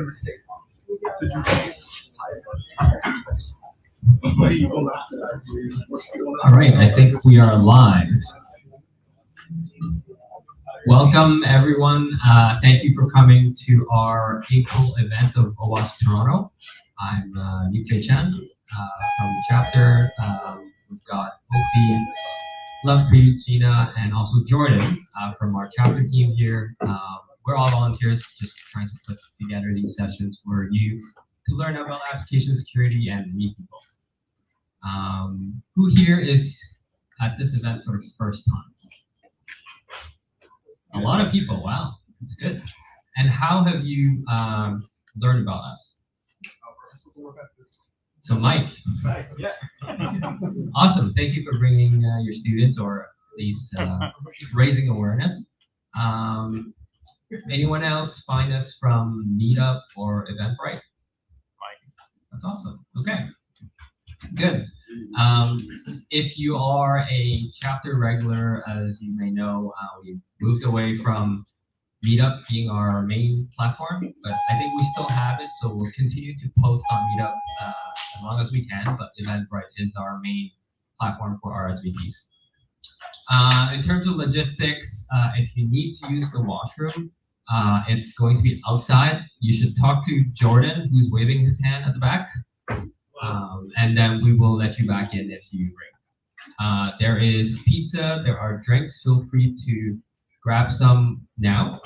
All right, I think we are live. Welcome, everyone. Thank you for coming to our April event of OWASP Toronto. I'm Nick Chan from the chapter. We've got Ophi, Lovepreet, Gina, and also Jordan from our chapter team here. We're all volunteers, just trying to put together these sessions for you to learn about application security and meet people. Who here is at this event for the first time? A lot of people. Wow, that's good. And how have you learned about us? So Mike. Yeah. Awesome. Thank you for bringing your students, or at least raising awareness. Anyone else find us from Meetup or Eventbrite? That's awesome. Okay. Good. If you are a chapter regular, as you may know, we moved away from Meetup being our main platform, but I think we still have it, so we'll continue to post on Meetup as long as we can, but Eventbrite is our main platform for RSVPs. In terms of logistics, if you need to use the washroom, it's going to be outside. You should talk to Jordan, who's waving his hand at the back. And then we will let you back in if you ring. There is pizza, there are drinks. Feel free to grab some now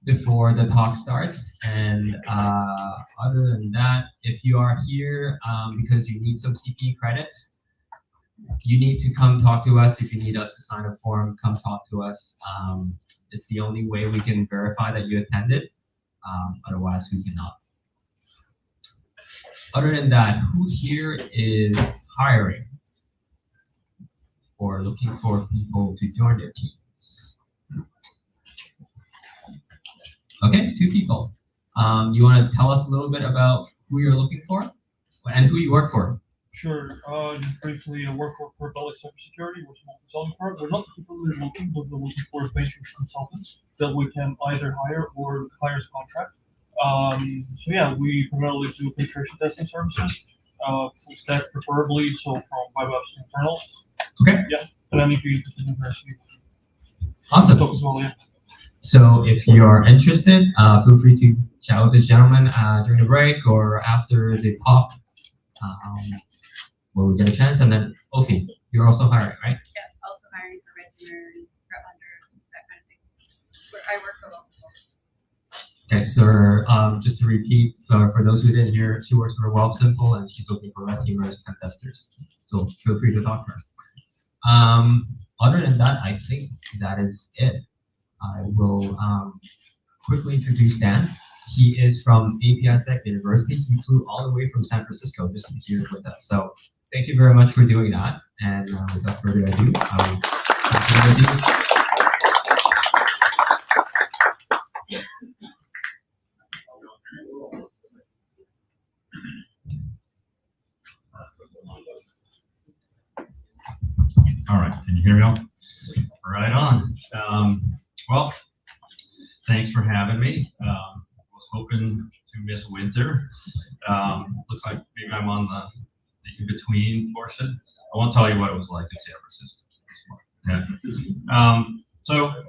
before the talk starts. And other than that, if you are here because you need some CPE credits, you need to come talk to us. If you need us to sign a form, come talk to us. It's the only way we can verify that you attended. Otherwise, we cannot. Other than that, who here is hiring or looking for people to join their teams? Okay, 2 people. You want to tell us a little bit about who you're looking for and who you work for? Sure. Just briefly, I work for APIsec Security, which is a consulting firm. We're not particularly looking, but we're looking for penetration consultants that we can either hire or hire as contract. So yeah, we primarily do penetration testing services, full stack preferably, so from web apps to internals. Okay. Yeah, and I'm interested in diversity. Awesome. Talk as well, yeah. So if you are interested, feel free to chat with this gentleman during the break or after the talk, where we get a chance. And then Ophi, you're also hiring, right? Yeah, also hiring for registrars, threat hunters, that kind of thing. I work for local. Okay, so just to repeat, for those who didn't hear, she works for Simple and she's looking for red teamers and testers. So feel free to talk to her. Other than that, I think that is it. I will quickly introduce Dan. He is from APIsec University. He flew all the way from San Francisco just to be here with us. So thank you very much for doing that. And without further ado, I will continue. All right, can you hear me all? Right on. Well, thanks for having me. Was hoping to miss winter. Looks like maybe I'm on the in-between portion. I won't tell you what it was like in San Francisco. Yeah. So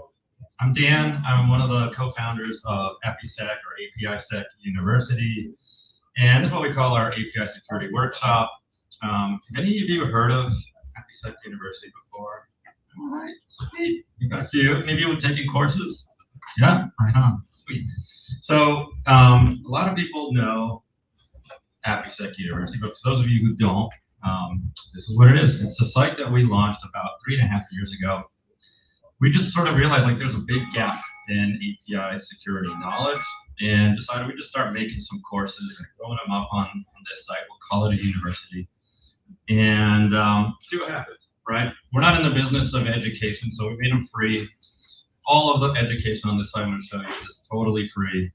I'm Dan. I'm one of the co-founders of APIsec or APIsec University. And this is what we call our API security workshop. Have any of you heard of APIsec University before? All right, sweet. You got a few. Maybe you were taking courses. Yeah, right on. Sweet. So a lot of people know APIsec University, but for those of you who don't, this is what it is. It's a site that we launched about 3.5 years ago. We just sort of realized like there's a big gap in API security knowledge and decided we'd just start making some courses and throwing them up on this site. We'll call it a university and see what happens, right? We're not in the business of education, so we made them free. All of the education on this site I'm going to show you is totally free.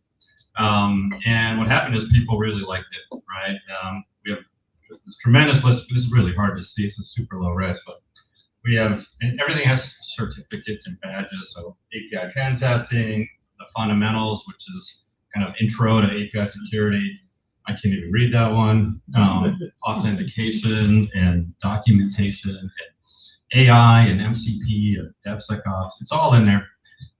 And what happened is people really liked it, right? We have this tremendous list. This is really hard to see. It's a super low res, but we have, and everything has certificates and badges. So API pen testing, the fundamentals, which is kind of intro to API security. I can't even read that one. Authentication and documentation and AI and MCP and DevSecOps. It's all in there.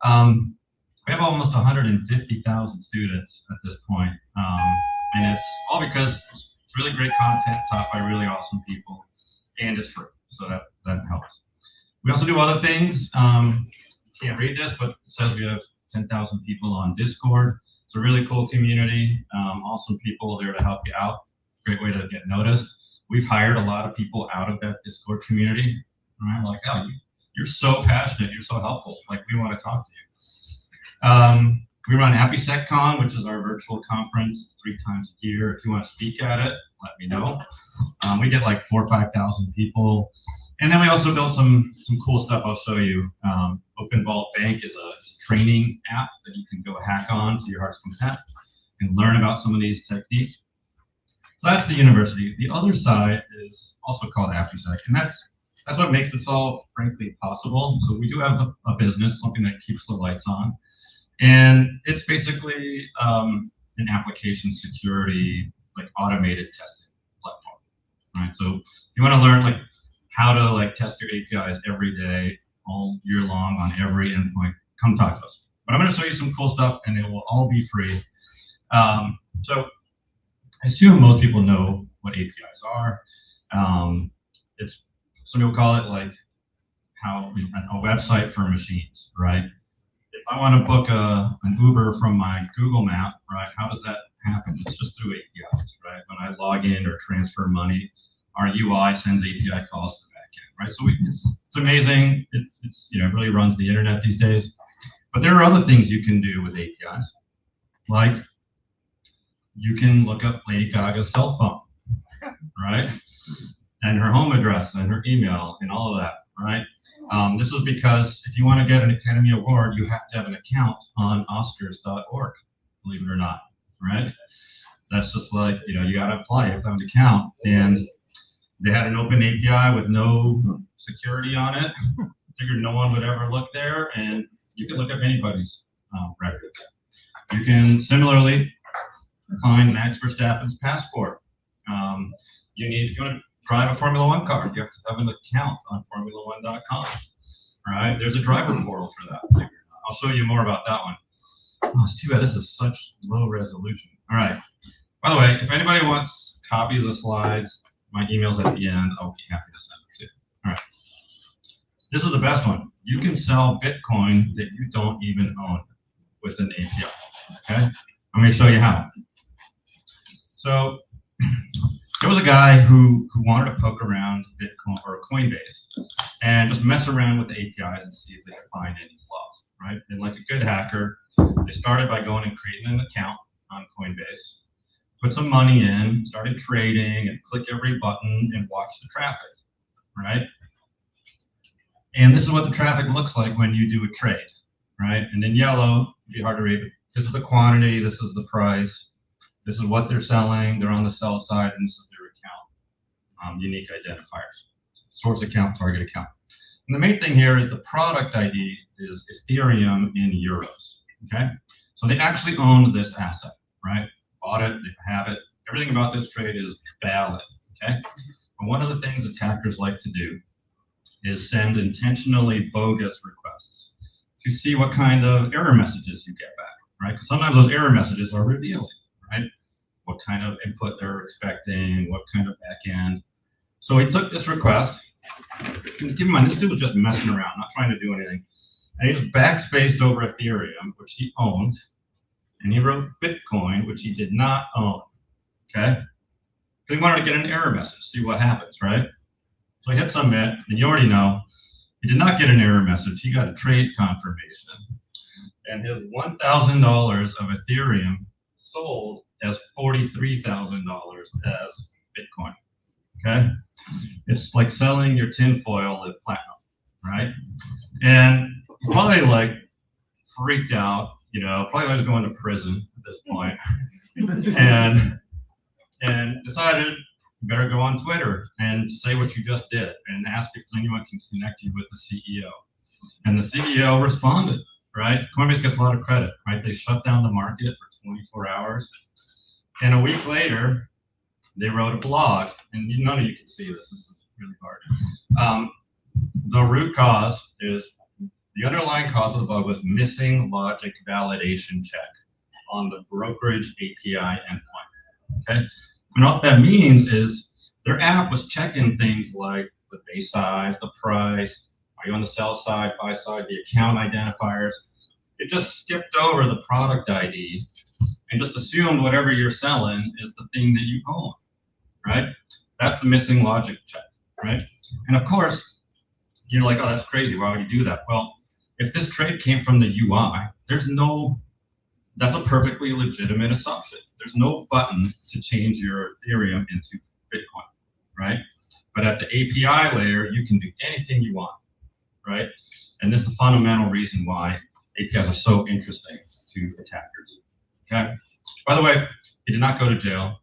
We have almost 150,000 students at this point. And it's all because it's really great content taught by really awesome people, and it's free. So that helps. We also do other things. Can't read this, but it says we have 10,000 people on Discord. It's a really cool community. Awesome people there to help you out. Great way to get noticed. We've hired a lot of people out of that Discord community. Right? Like, oh, you're so passionate. You're so helpful. Like, we want to talk to you. We run APIsec, which is our virtual conference 3 times a year. If you want to speak at it, let me know. We get like 4,000 or 5,000 people. And then we also built some cool stuff I'll show you. Open Vault Bank is a training app that you can go hack on to your heart's content and learn about some of these techniques. So that's the university. The other side is also called APIsec, and that's what makes this all, frankly, possible. So we do have a business, something that keeps the lights on. And it's basically an application security, like automated testing platform, right? So if you want to learn like how to like test your APIs every day, all year long on every endpoint, come talk to us. But I'm going to show you some cool stuff, and it will all be free. So I assume most people know what APIs are. It's some people call it like how a website for machines, right? If I want to book an Uber from my Google map, right, how does that happen? It's just through APIs, right? When I log in or transfer money, our UI sends API calls to the backend, right? So it's amazing. It's it really runs the internet these days. But there are other things you can do with APIs, like you can look up Lady Gaga's cell phone, right? And her home address and her email and all of that, right? This is because if you want to get an Academy Award, you have to have an account on Oscars.org, believe it or not, right? That's just like, you got to apply, you have to have an account. And they had an open API with no security on it. Figured no one would ever look there, and you can look up anybody's record. You can similarly find Max Verstappen's passport. If you want to drive a Formula One car, you have to have an account on Formula1.com. Right? There's a driver portal for that. I'll show you more about that one. Oh, it's too bad this is such low resolution. All right. By the way, if anybody wants copies of slides, my email's at the end. I'll be happy to send it to you. All right. This is the best one. You can sell Bitcoin that you don't even own with an API. Okay? I'm going to show you how. So there was a guy who wanted to poke around Bitcoin or Coinbase and just mess around with the APIs and see if they could find any flaws, right? And like a good hacker, they started by going and creating an account on Coinbase, put some money in, started trading, and click every button and watch the traffic, right? And this is what the traffic looks like when you do a trade, right? And in yellow, it'd be hard to read. This is the quantity, this is the price, this is what they're selling, they're on the sell side, and this is their account, unique identifiers, source account, target account. And the main thing here is the product ID is Ethereum in euros, okay? So they actually owned this asset, right? Bought it, they have it. Everything about this trade is valid, okay? But one of the things attackers like to do is send intentionally bogus requests to see what kind of error messages you get back, right? Because sometimes those error messages are revealing, right? What kind of input they're expecting, what kind of backend. So he took this request, and keep in mind, this dude was just messing around, not trying to do anything. And he just backspaced over Ethereum, which he owned, and he wrote Bitcoin, which he did not own, okay? Because he wanted to get an error message, see what happens, right? So he hit submit, and you already know, he did not get an error message, he got a trade confirmation. And his $1,000 of Ethereum sold as $43,000 as Bitcoin, okay? It's like selling your tinfoil as platinum, right? And probably like freaked out, probably was going to prison at this point, and decided you better go on Twitter and say what you just did and ask if anyone can connect you with the CEO. And the CEO responded, right? Coinbase gets a lot of credit, right? They shut down the market for 24 hours. And a week later, they wrote a blog, and none of you can see this. This is really hard. The root cause is the underlying cause of the bug was missing logic validation check on the brokerage API endpoint. Okay, and what that means is their app was checking things like the base size, the price, are you on the sell side, buy side, the account identifiers. It just skipped over the product ID and just assumed whatever you're selling is the thing that you own, right? That's the missing logic check, right? And of course, you're like, oh, that's crazy. Why would you do that? Well, if this trade came from the UI, that's a perfectly legitimate assumption. There's no button to change your Ethereum into Bitcoin, right? But at the API layer, you can do anything you want, right? And this is the fundamental reason why APIs are so interesting to attackers, okay? By the way, he did not go to jail.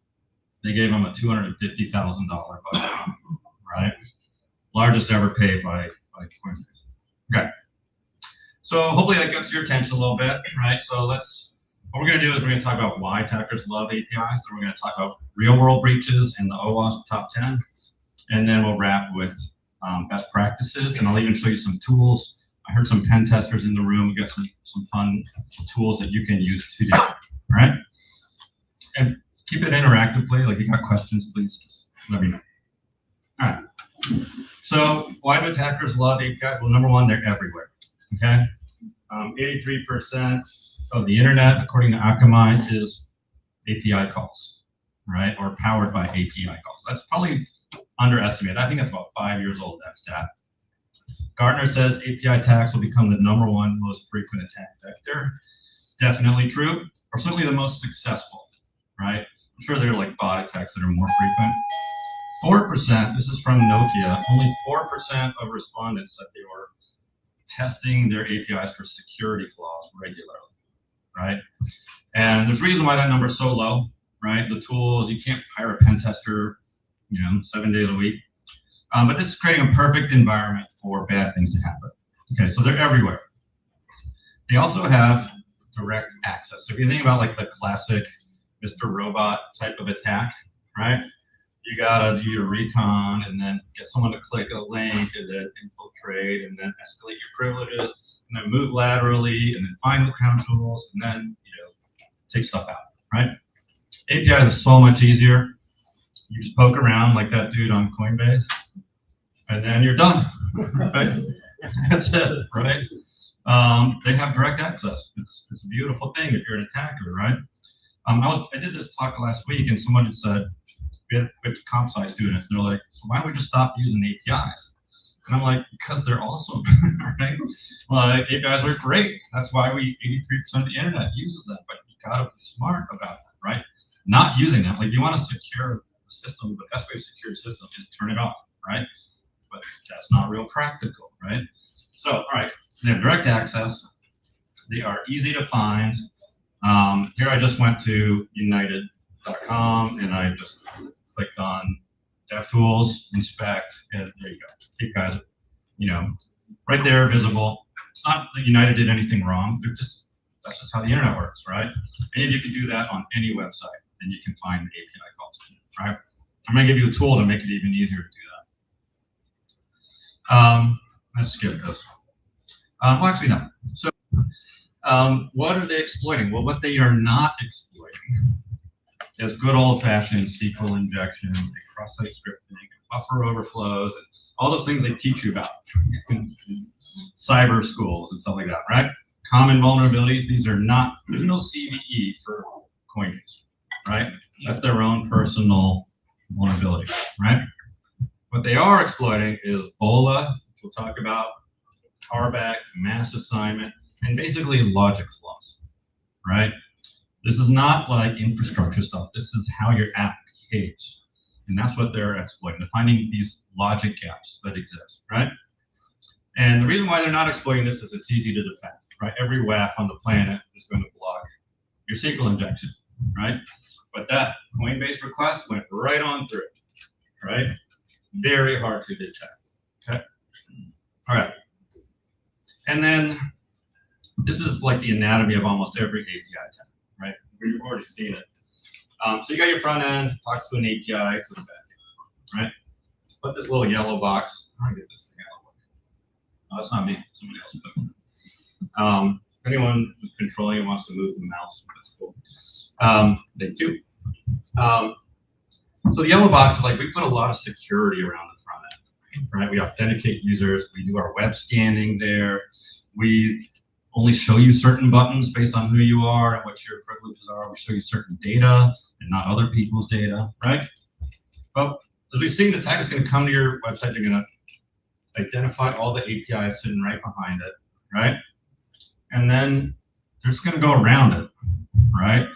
They gave him a $250,000 fine, right? Largest ever paid by Coinbase. Okay. So hopefully that gets your attention a little bit, right? So what we're going to do is we're going to talk about why attackers love APIs. Then we're going to talk about real world breaches in the OWASP top 10. And then we'll wrap with best practices. And I'll even show you some tools. I heard some pen testers in the room. We got some fun tools that you can use today, all right? And keep it interactive, please. Like, if you got questions, please just let me know. All right. So why do attackers love APIs? Well, number one, they're everywhere, okay? 83% of the internet, according to Akamai, is API calls, right? Or powered by API calls. That's probably underestimated. I think that's about 5 years old, that stat. Gartner says API attacks will become the #1 most frequent attack vector. Definitely true, or certainly the most successful, right? I'm sure there are like bot attacks that are more frequent. 4%, this is from Nokia, only 4% of respondents said they were testing their APIs for security flaws regularly, right? And there's a reason why that number is so low, right? The tools, you can't hire a pen tester, 7 days a week. But this is creating a perfect environment for bad things to happen. Okay, so they're everywhere. They also have direct access. So if you think about like the classic Mr. Robot type of attack, right? You gotta do your recon and then get someone to click a link and then infiltrate and then escalate your privileges and then move laterally and then find the crown jewels and then take stuff out, right? APIs is so much easier. You just poke around like that dude on Coinbase and then you're done, right? That's it, right? They have direct access. It's a beautiful thing if you're an attacker, right? I did this talk last week and someone had said, we had comp sci students, and they're like, so why don't we just stop using APIs? And I'm like, because they're awesome, right? Like, APIs are great. That's why 83% of the internet uses them, but you gotta be smart about that, right? Not using them. Like, you want to secure the system, the best way to secure a system is turn it off, right? But that's not real practical, right? So, all right, they have direct access. They are easy to find. Here I just went to united.com and I just clicked on DevTools, inspect, and there you go. APIs, right there, visible. It's not that United did anything wrong. That's just how the internet works, right? Any of you can do that on any website, and you can find the API calls, right? I'm going to give you a tool to make it even easier to do that. Let's skip this. Well, actually, no. So, what are they exploiting? Well, what they are not exploiting is good old-fashioned SQL injections, cross-site scripting, buffer overflows, and all those things they teach you about in cyber schools and stuff like that, right? Common vulnerabilities, there's no CVE for Coinbase, right? That's their own personal vulnerability, right? What they are exploiting is BOLA, which we'll talk about, powerback, mass assignment, and basically logic flaws, right? This is not like infrastructure stuff. This is how your app behaves. And that's what they're exploiting. They're finding these logic gaps that exist, right? And the reason why they're not exploiting this is it's easy to defend, right? Every WAF on the planet is going to block your SQL injection, right? But that Coinbase request went right on through, right? Very hard to detect, okay? All right. And then this is like the anatomy of almost every API attack, right? We've already seen it. So you got your front end, talks to an API to the back end, right? Put this little yellow box. How do I get this thing out? Oh, that's not me. Somebody else put it. Anyone who's controlling it wants to move the mouse. That's cool. Thank you. So the yellow box is like we put a lot of security around the front end, right? We authenticate users. We do our web scanning there. We only show you certain buttons based on who you are and what your privileges are. We show you certain data and not other people's data, right? But as we've seen, the attacker is going to come to your website. They're going to identify all the APIs sitting right behind it, right? And then they're just going to go around it, right?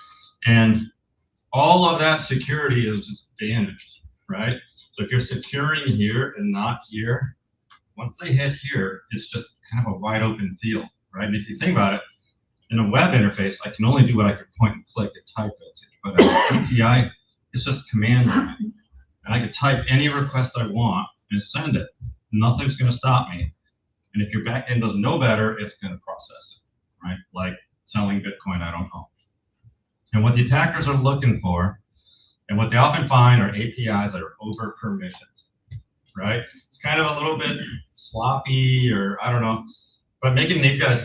And all of that security is just damaged, right? So if you're securing here and not here, once they hit here, it's just kind of a wide open field, right? And if you think about it, in a web interface, I can only do what I can point and click and type it. But an API, it's just a command line. And I can type any request I want and send it. Nothing's going to stop me. And if your backend doesn't know better, it's going to process it, right? Like selling Bitcoin, I don't know. And what the attackers are looking for, and what they often find, are APIs that are over permissioned, right? It's kind of a little bit sloppy, or I don't know, but making an API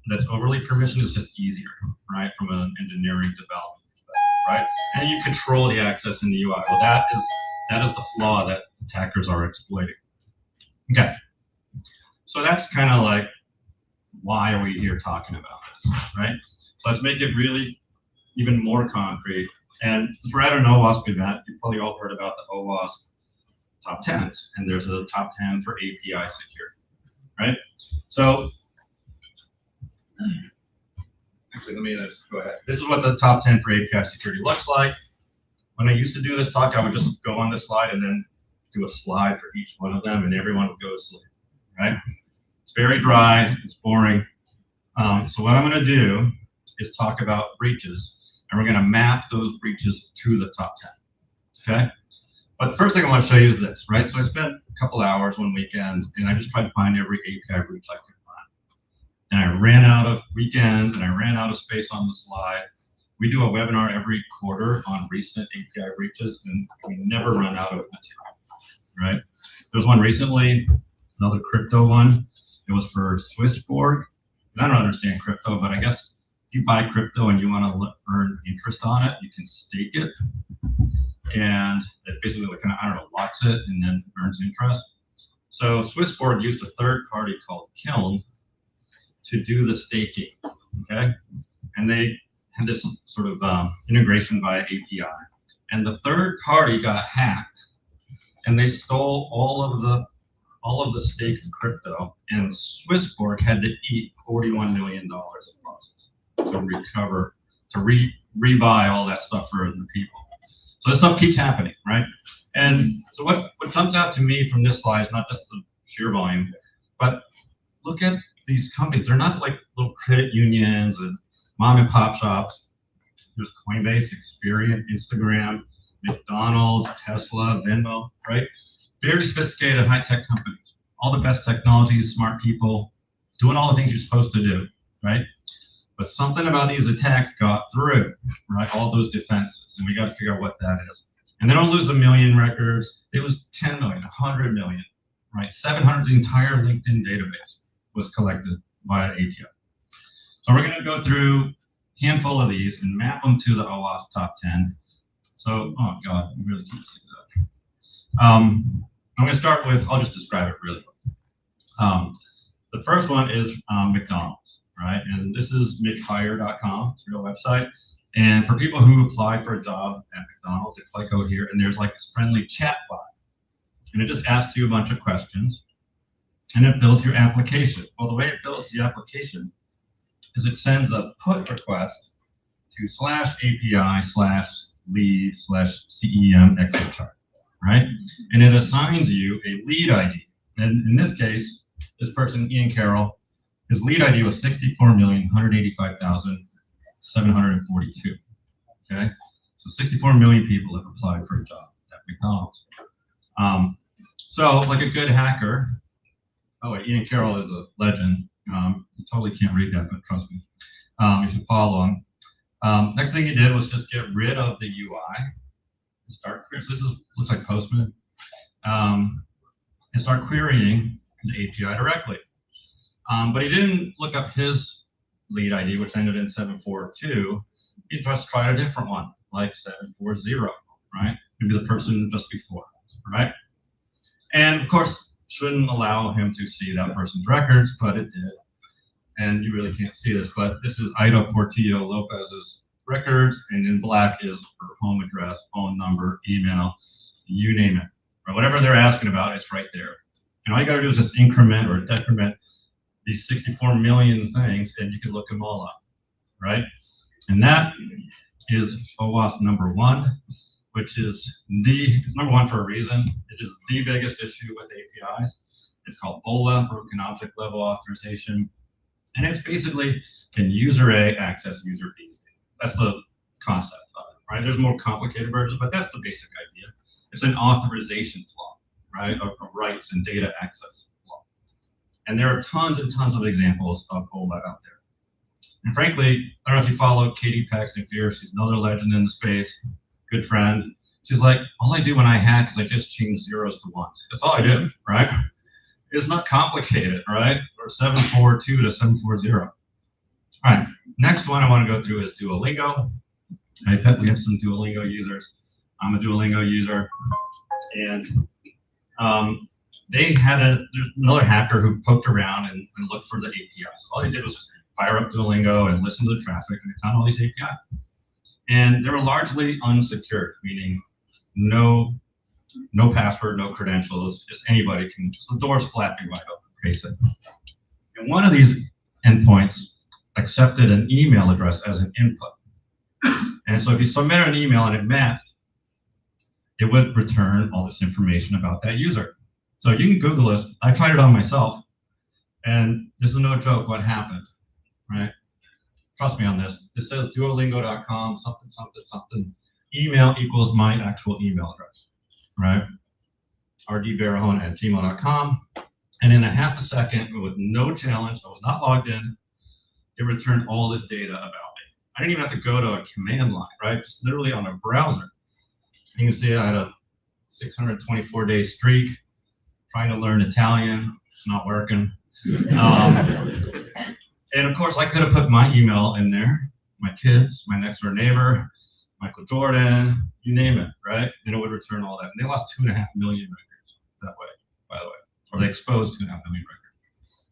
that's overly permissioned is just easier, right? From an engineering development perspective, right? And you control the access in the UI. Well, that is the flaw that attackers are exploiting. Okay, so that's kind of like, why are we here talking about this, right? So let's make it really even more concrete. And since we're at an OWASP event, you've probably all heard about the OWASP top 10s, and there's a top 10 for API security, right? So actually, let me just go ahead. This is what the top 10 for API security looks like. When I used to do this talk, I would just go on this slide and then do a slide for each one of them, and everyone would go to sleep, right? It's very dry, it's boring. So what I'm going to do is talk about breaches, and we're going to map those breaches to the top 10, okay? But the first thing I want to show you is this, right? So I spent a couple hours one weekend, and I just tried to find every API breach I could find. And I ran out of weekend, and I ran out of space on the slide. We do a webinar every quarter on recent API breaches, and we never run out of material, right? There was one recently, another crypto one. It was for Swissborg. And I don't understand crypto, but I guess if you buy crypto and you want to earn interest on it, you can stake it. And it basically kind of, I don't know, locks it and then earns interest. So Swissborg used a third party called Kiln to do the staking, okay? And they had this sort of integration via API. And the third party got hacked, and they stole all of the staked crypto, and Swissborg had to eat $41 million of losses to recover, to rebuy all that stuff for the people. So this stuff keeps happening, right? And so what jumps out to me from this slide is not just the sheer volume, but look at these companies. They're not like little credit unions and mom and pop shops. There's Coinbase, Experian, Instagram, McDonald's, Tesla, Venmo, right? Very sophisticated, high-tech companies. All the best technologies, smart people, doing all the things you're supposed to do, right? But something about these attacks got through, right? All those defenses, and we got to figure out what that is. And they don't lose 1 million records. They lose 10 million, 100 million, right? 700, the entire LinkedIn database was collected via API. So we're going to go through a handful of these and map them to the OWASP top 10. So, oh God, you really can't see that. I'm going to start with, I'll just describe it really quick. The first one is McDonald's, right? And this is mchire.com, it's a real website. And for people who apply for a job at McDonald's, they click out here, and there's like this friendly chat bot. And it just asks you a bunch of questions, and it builds your application. Well, the way it builds the application is it sends a put request to /API/lead/CEM exit chart, right? And it assigns you a lead ID. And in this case, this person, Ian Carroll, his lead ID was 64,185,742. Okay, so 64 million people have applied for a job at McDonald's. So, like a good hacker, oh wait, Ian Carroll is a legend. You totally can't read that, but trust me, you should follow him. Next thing he did was just get rid of the UI. Start. So looks like Postman. And start querying the API directly. But he didn't look up his lead ID, which ended in 742. He just tried a different one, like 740, right? Maybe the person just before, right? And of course, shouldn't allow him to see that person's records, but it did. And you really can't see this, but this is Ida Portillo Lopez's records, and in black is her home address, phone number, email, you name it. Or whatever they're asking about, it's right there. And all you gotta do is just increment or decrement these 64 million things, and you can look them all up, right? And that is OWASP number 1, which is it's number 1 for a reason. It is the biggest issue with APIs. It's called BOLA, Broken Object Level Authorization. And it's basically, can user A access user B's data? That's the concept of it, right? There's more complicated versions, but that's the basic idea. It's an authorization flaw, right? Of rights and data access flaw. And there are tons and tons of examples of BOLA out there. And frankly, I don't know if you follow Katie Paxton Fear. She's another legend in the space, good friend. She's like, all I do when I hack is I just change zeros to ones. That's all I do, right? It's not complicated, right? Or 742 to 740. All right, next one I want to go through is Duolingo. I bet we have some Duolingo users. I'm a Duolingo user. And they had another hacker who poked around and looked for the APIs. All they did was just fire up Duolingo and listen to the traffic, and they found all these APIs. And they were largely unsecured, meaning no password, no credentials, just anybody can, just the door's flapping wide open, basically. And one of these endpoints accepted an email address as an input. And so if you submitted an email and it matched, it would return all this information about that user. So you can Google this. I tried it on myself, and this is no joke what happened, right? Trust me on this. It says duolingo.com, something, something, something. Email equals my actual email address, right? rdbarahona@gmail.com. And in a half a second, with no challenge, I was not logged in, it returned all this data about me. I didn't even have to go to a command line, right? Just literally on a browser. You can see I had a 624-day streak trying to learn Italian, not working. And of course, I could have put my email in there, my kids, my next door neighbor, Michael Jordan, you name it, right? And it would return all that. And they lost 2.5 million records that way, by the way, or they exposed 2.5 million records.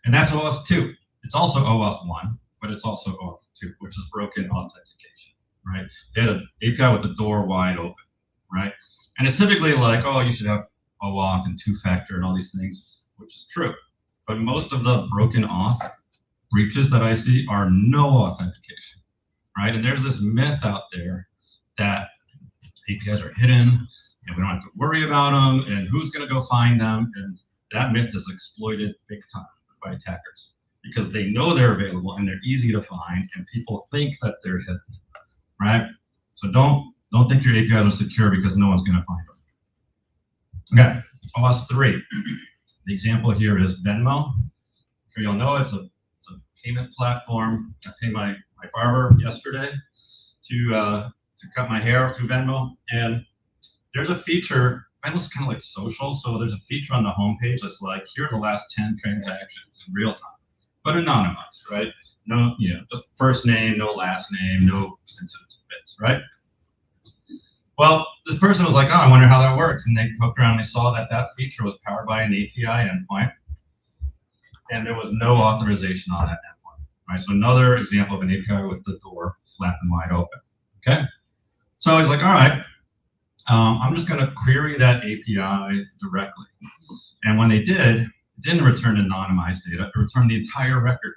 And that's OWASP 2. It's also OWASP 1, but it's also OWASP 2, which is broken authentication, right? They had an API with the door wide open, right? And it's typically like, oh, you should have OAuth and two-factor and all these things, which is true. But most of the broken auth breaches that I see are no authentication, right? And there's this myth out there that APIs are hidden and we don't have to worry about them and who's going to go find them. And that myth is exploited big time by attackers because they know they're available and they're easy to find and people think that they're hidden, right? So don't think your APIs are secure because no one's going to find them. Okay, OWASP 3. The example here is Venmo. I'm sure you'll know it's a payment platform. I paid my barber yesterday to cut my hair through Venmo, and there's a feature. Venmo's kind of like social, so there's a feature on the homepage that's like, here are the last 10 transactions in real time, but anonymized, right? No, just first name, no last name, no sensitive bits, right? Well, this person was like, oh, I wonder how that works. And they poked around and they saw that that feature was powered by an API endpoint. And there was no authorization on that endpoint, right? So another example of an API with the door flapping wide open, okay? So he's like, all right, I'm just gonna query that API directly. And when they did, it didn't return anonymized data, it returned the entire record,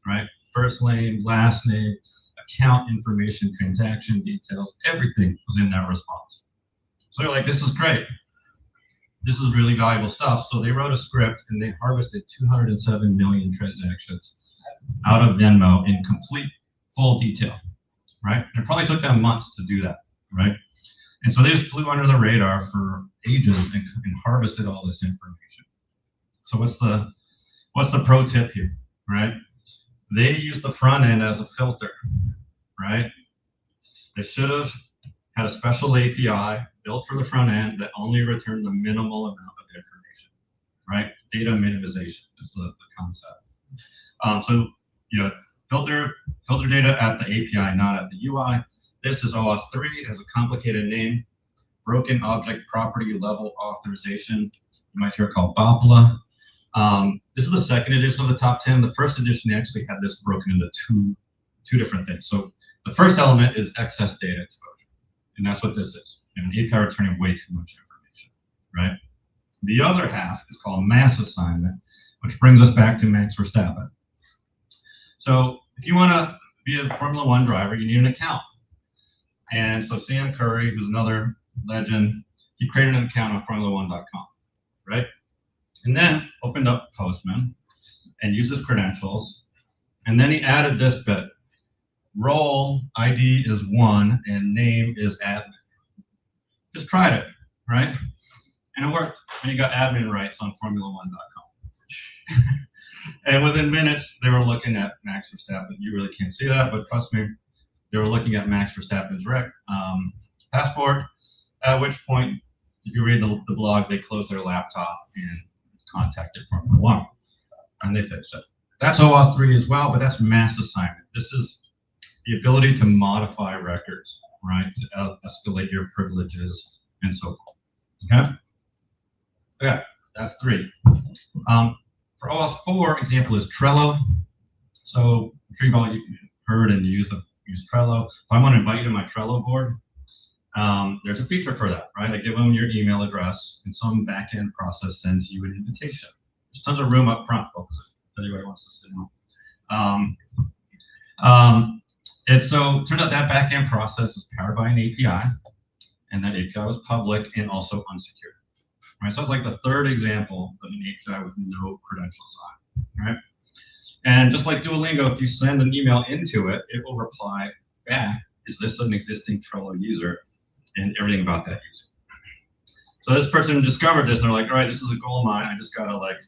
right? First name, last name, account information, transaction details, everything was in that response. So they're like, this is great. This is really valuable stuff. So they wrote a script and they harvested 207 million transactions out of Venmo in complete, full detail, right? And it probably took them months to do that, right? And so they just flew under the radar for ages and harvested all this information. So what's the what's the pro tip here, right? They use the front end as a filter, right? They should have had a special API built for the front end that only returned the minimal amount of information, right? Data minimization is the concept. So, filter data at the API, not at the UI. This is OWASP 3. It has a complicated name, Broken Object Property Level Authorization. You might hear it called BOPLA. This is the second edition of the top 10. The first edition, they actually had this broken into two different things. So the first element is excess data exposure, and that's what this is. An API returning way too much information, right? The other half is called mass assignment, which brings us back to Max Verstappen. So if you want to be a Formula One driver, you need an account. And so Sam Curry, who's another legend, he created an account on Formula1.com, right? And then opened up Postman and used his credentials. And then he added this bit. Role ID is 1 and name is admin. Just tried it, right? And it worked. And he got admin rights on Formula1.com. And within minutes, they were looking at Max Verstappen. You really can't see that, but trust me, they were looking at Max Verstappen's passport, at which point, if you read the blog, they closed their laptop and contacted Formula One, and they fixed it. That's OWASP 3 as well, but that's mass assignment. This is the ability to modify records, right, to escalate your privileges and so forth. Okay, that's 3. For OWASP 4, example is Trello. So I'm sure you've all heard and used Trello. If I want to invite you to my Trello board, there's a feature for that, right? I give them your email address, and some back-end process sends you an invitation. There's tons of room up front, folks. If anybody wants to sit down. And so it turned out that back-end process was powered by an API, and that API was public and also unsecured. Right? So it's like the third example of an API with no credentials on it, right? And just like Duolingo, if you send an email into it, it will reply back, is this an existing Trello user, and everything about that user. So this person discovered this, and they're like, all right, this is a gold mine. I just gotta like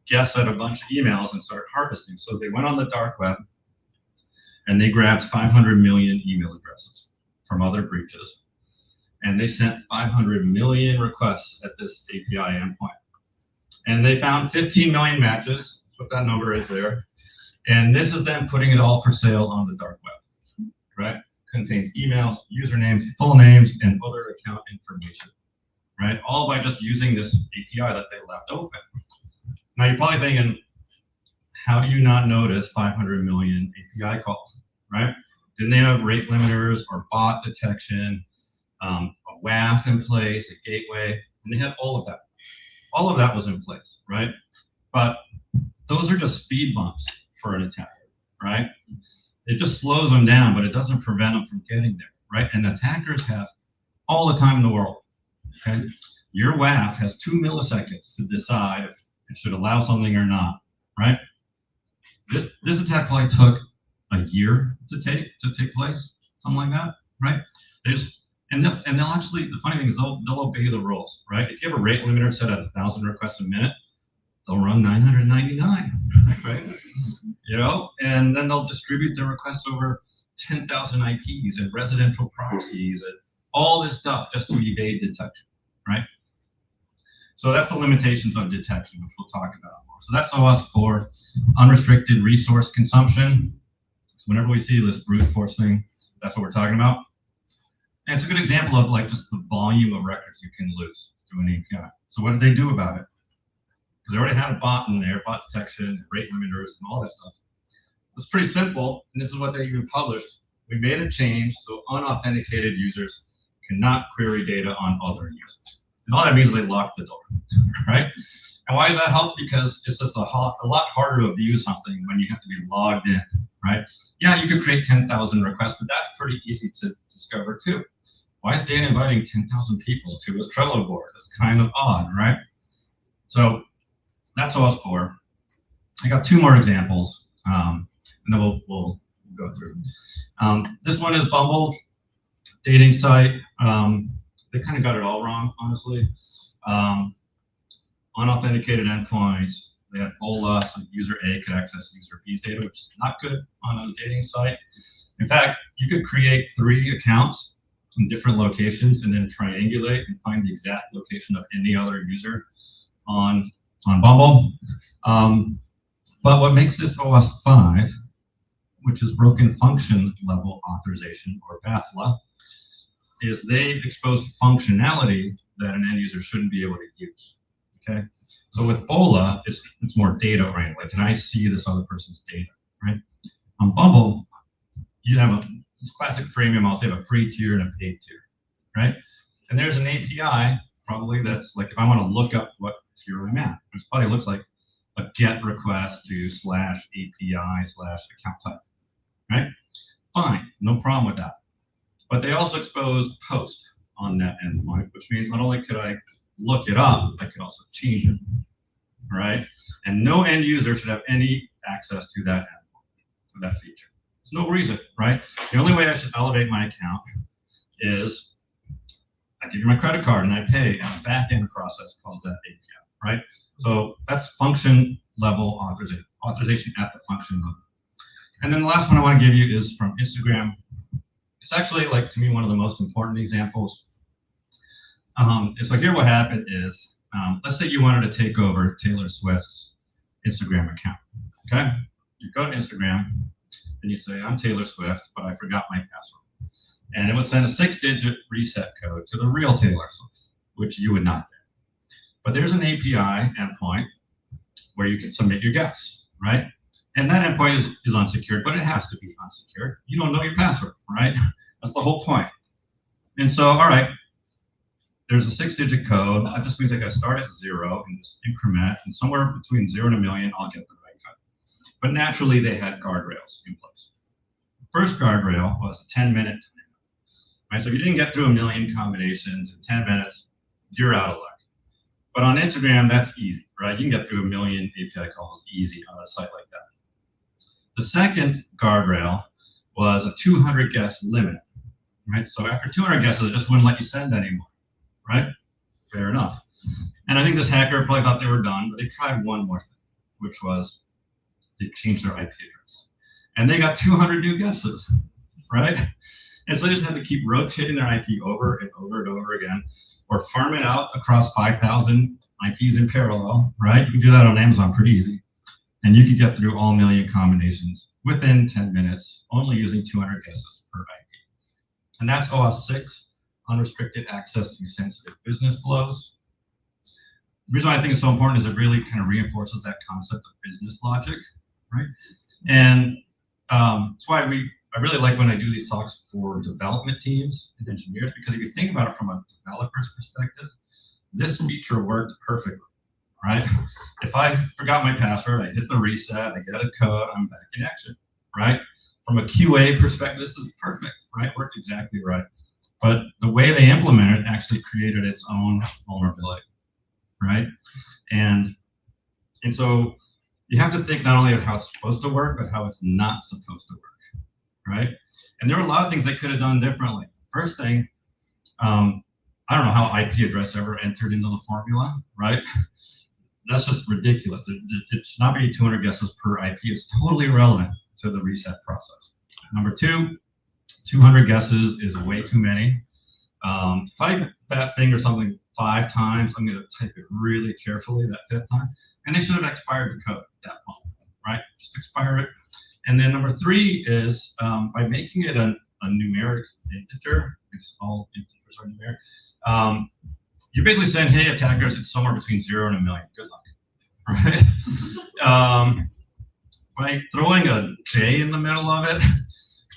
guess at a bunch of emails and start harvesting. So they went on the dark web, and they grabbed 500 million email addresses from other breaches. And they sent 500 million requests at this API endpoint. And they found 15 million matches. That's what that number is there. And this is them putting it all for sale on the dark web, right? Contains emails, usernames, full names, and other account information, right? All by just using this API that they left open. Now you're probably thinking, how do you not notice 500 million API calls, right? Didn't they have rate limiters or bot detection, a WAF in place, a gateway, and they had all of that. All of that was in place, right? But those are just speed bumps for an attacker, right? It just slows them down, but it doesn't prevent them from getting there, right? And attackers have all the time in the world, okay? Your WAF has 2 milliseconds to decide if it should allow something or not, right? This attack probably took a year to take place, something like that, right? And they'll actually, the funny thing is they'll obey the rules, right? If you have a rate limiter set at 1,000 requests a minute, they'll run 999, right? You know, and then they'll distribute their requests over 10,000 IPs and residential proxies and all this stuff just to evade detection, right? So that's the limitations of detection, which we'll talk about more. So that's OWASP 4, unrestricted resource consumption. So whenever we see this brute force thing, that's what we're talking about. And it's a good example of like just the volume of records you can lose through an API. So what did they do about it? Because they already had a bot in there, bot detection, rate limiters, and all that stuff. It's pretty simple, and this is what they even published. We made a change so unauthenticated users cannot query data on other users. And all that means is they lock the door, right? And why does that help? Because it's just a lot harder to abuse something when you have to be logged in, right? Yeah, you could create 10,000 requests, but that's pretty easy to discover too. Why is Dan inviting 10,000 people to his Trello board? It's kind of odd, right? So that's OWASP 4. I got 2 more examples, and then we'll go through. This one is Bumble, dating site. They kind of got it all wrong, honestly. Unauthenticated endpoints, They had BOLA, so user A could access user B's data, which is not good on a dating site. In fact, you could create 3 accounts in different locations and then triangulate and find the exact location of any other user on Bumble. But what makes this OWASP 5, which is broken function level authorization, or BAFLA, is they've exposed functionality that an end user shouldn't be able to use. Okay, so with BOLA, it's more data oriented. Like, can I see this other person's data, right? On Bumble, you have this classic freemium model. They have a free tier and a paid tier, right? And there's an API probably that's like, if I want to look up what tier I'm at, it probably looks like a GET request to /API/account type, right? Fine, no problem with that. But they also expose post on that endpoint, which means not only could I look it up, I could also change it, right? And no end user should have any access to that endpoint, to that feature. There's no reason, right? The only way I should elevate my account is I give you my credit card and I pay, and a back-end process calls that API, right? So that's function level authorization at the function level. And then the last one I want to give you is from Instagram. It's actually, like, to me, one of the most important examples. So here what happened is, let's say you wanted to take over Taylor Swift's Instagram account, okay? You go to Instagram and you say, I'm Taylor Swift, but I forgot my password. And it would send a 6-digit reset code to the real Taylor Swift, which you would not do. But there's an API endpoint where you can submit your guess, right? And that endpoint is unsecured, but it has to be unsecured. You don't know your password, right? That's the whole point. And so, all right, there's a 6-digit code. That just means I got to start at 0 and just increment, and somewhere between 0 and 1 million, I'll get the right code. But naturally, they had guardrails in place. First guardrail was 10-minute time, right? So if you didn't get through 1 million combinations in 10 minutes, you're out of luck. But on Instagram, that's easy, right? You can get through 1 million API calls easy on a site like that. The second guardrail was a 200 guess limit, right? So after 200 guesses, it just wouldn't let you send anymore, right? Fair enough. And I think this hacker probably thought they were done, but they tried one more thing, which was they changed their IP address. And they got 200 new guesses, right? And so they just had to keep rotating their IP over and over and over again, or farm it out across 5,000 IPs in parallel, right? You can do that on Amazon pretty easy. And you could get through all 1 million combinations within 10 minutes, only using 200 guesses per IP. And that's OWASP 6, unrestricted access to sensitive business flows. The reason why I think it's so important is it really kind of reinforces that concept of business logic, right? And that's why I really like when I do these talks for development teams and engineers, because if you think about it from a developer's perspective, this feature worked perfectly, right? If I forgot my password, I hit the reset, I get a code, I'm back in action, right? From a QA perspective, this is perfect, right? Worked exactly right. But the way they implemented it actually created its own vulnerability, right? And so you have to think not only of how it's supposed to work, but how it's not supposed to work, right? And there were a lot of things they could have done differently. First thing, I don't know how IP address ever entered into the formula, right? That's just ridiculous. It should not be 200 guesses per IP. It's totally irrelevant to the reset process. Number two, 200 guesses is way too many. If I fat finger something 5 times, I'm going to type it really carefully that 5th time. And they should have expired the code at that point, right? Just expire it. And then number 3 is by making it a numeric integer, because all integers are numeric, you're basically saying, hey, attackers, it's somewhere between 0 and 1 million. Good luck, right? By throwing a J in the middle of it,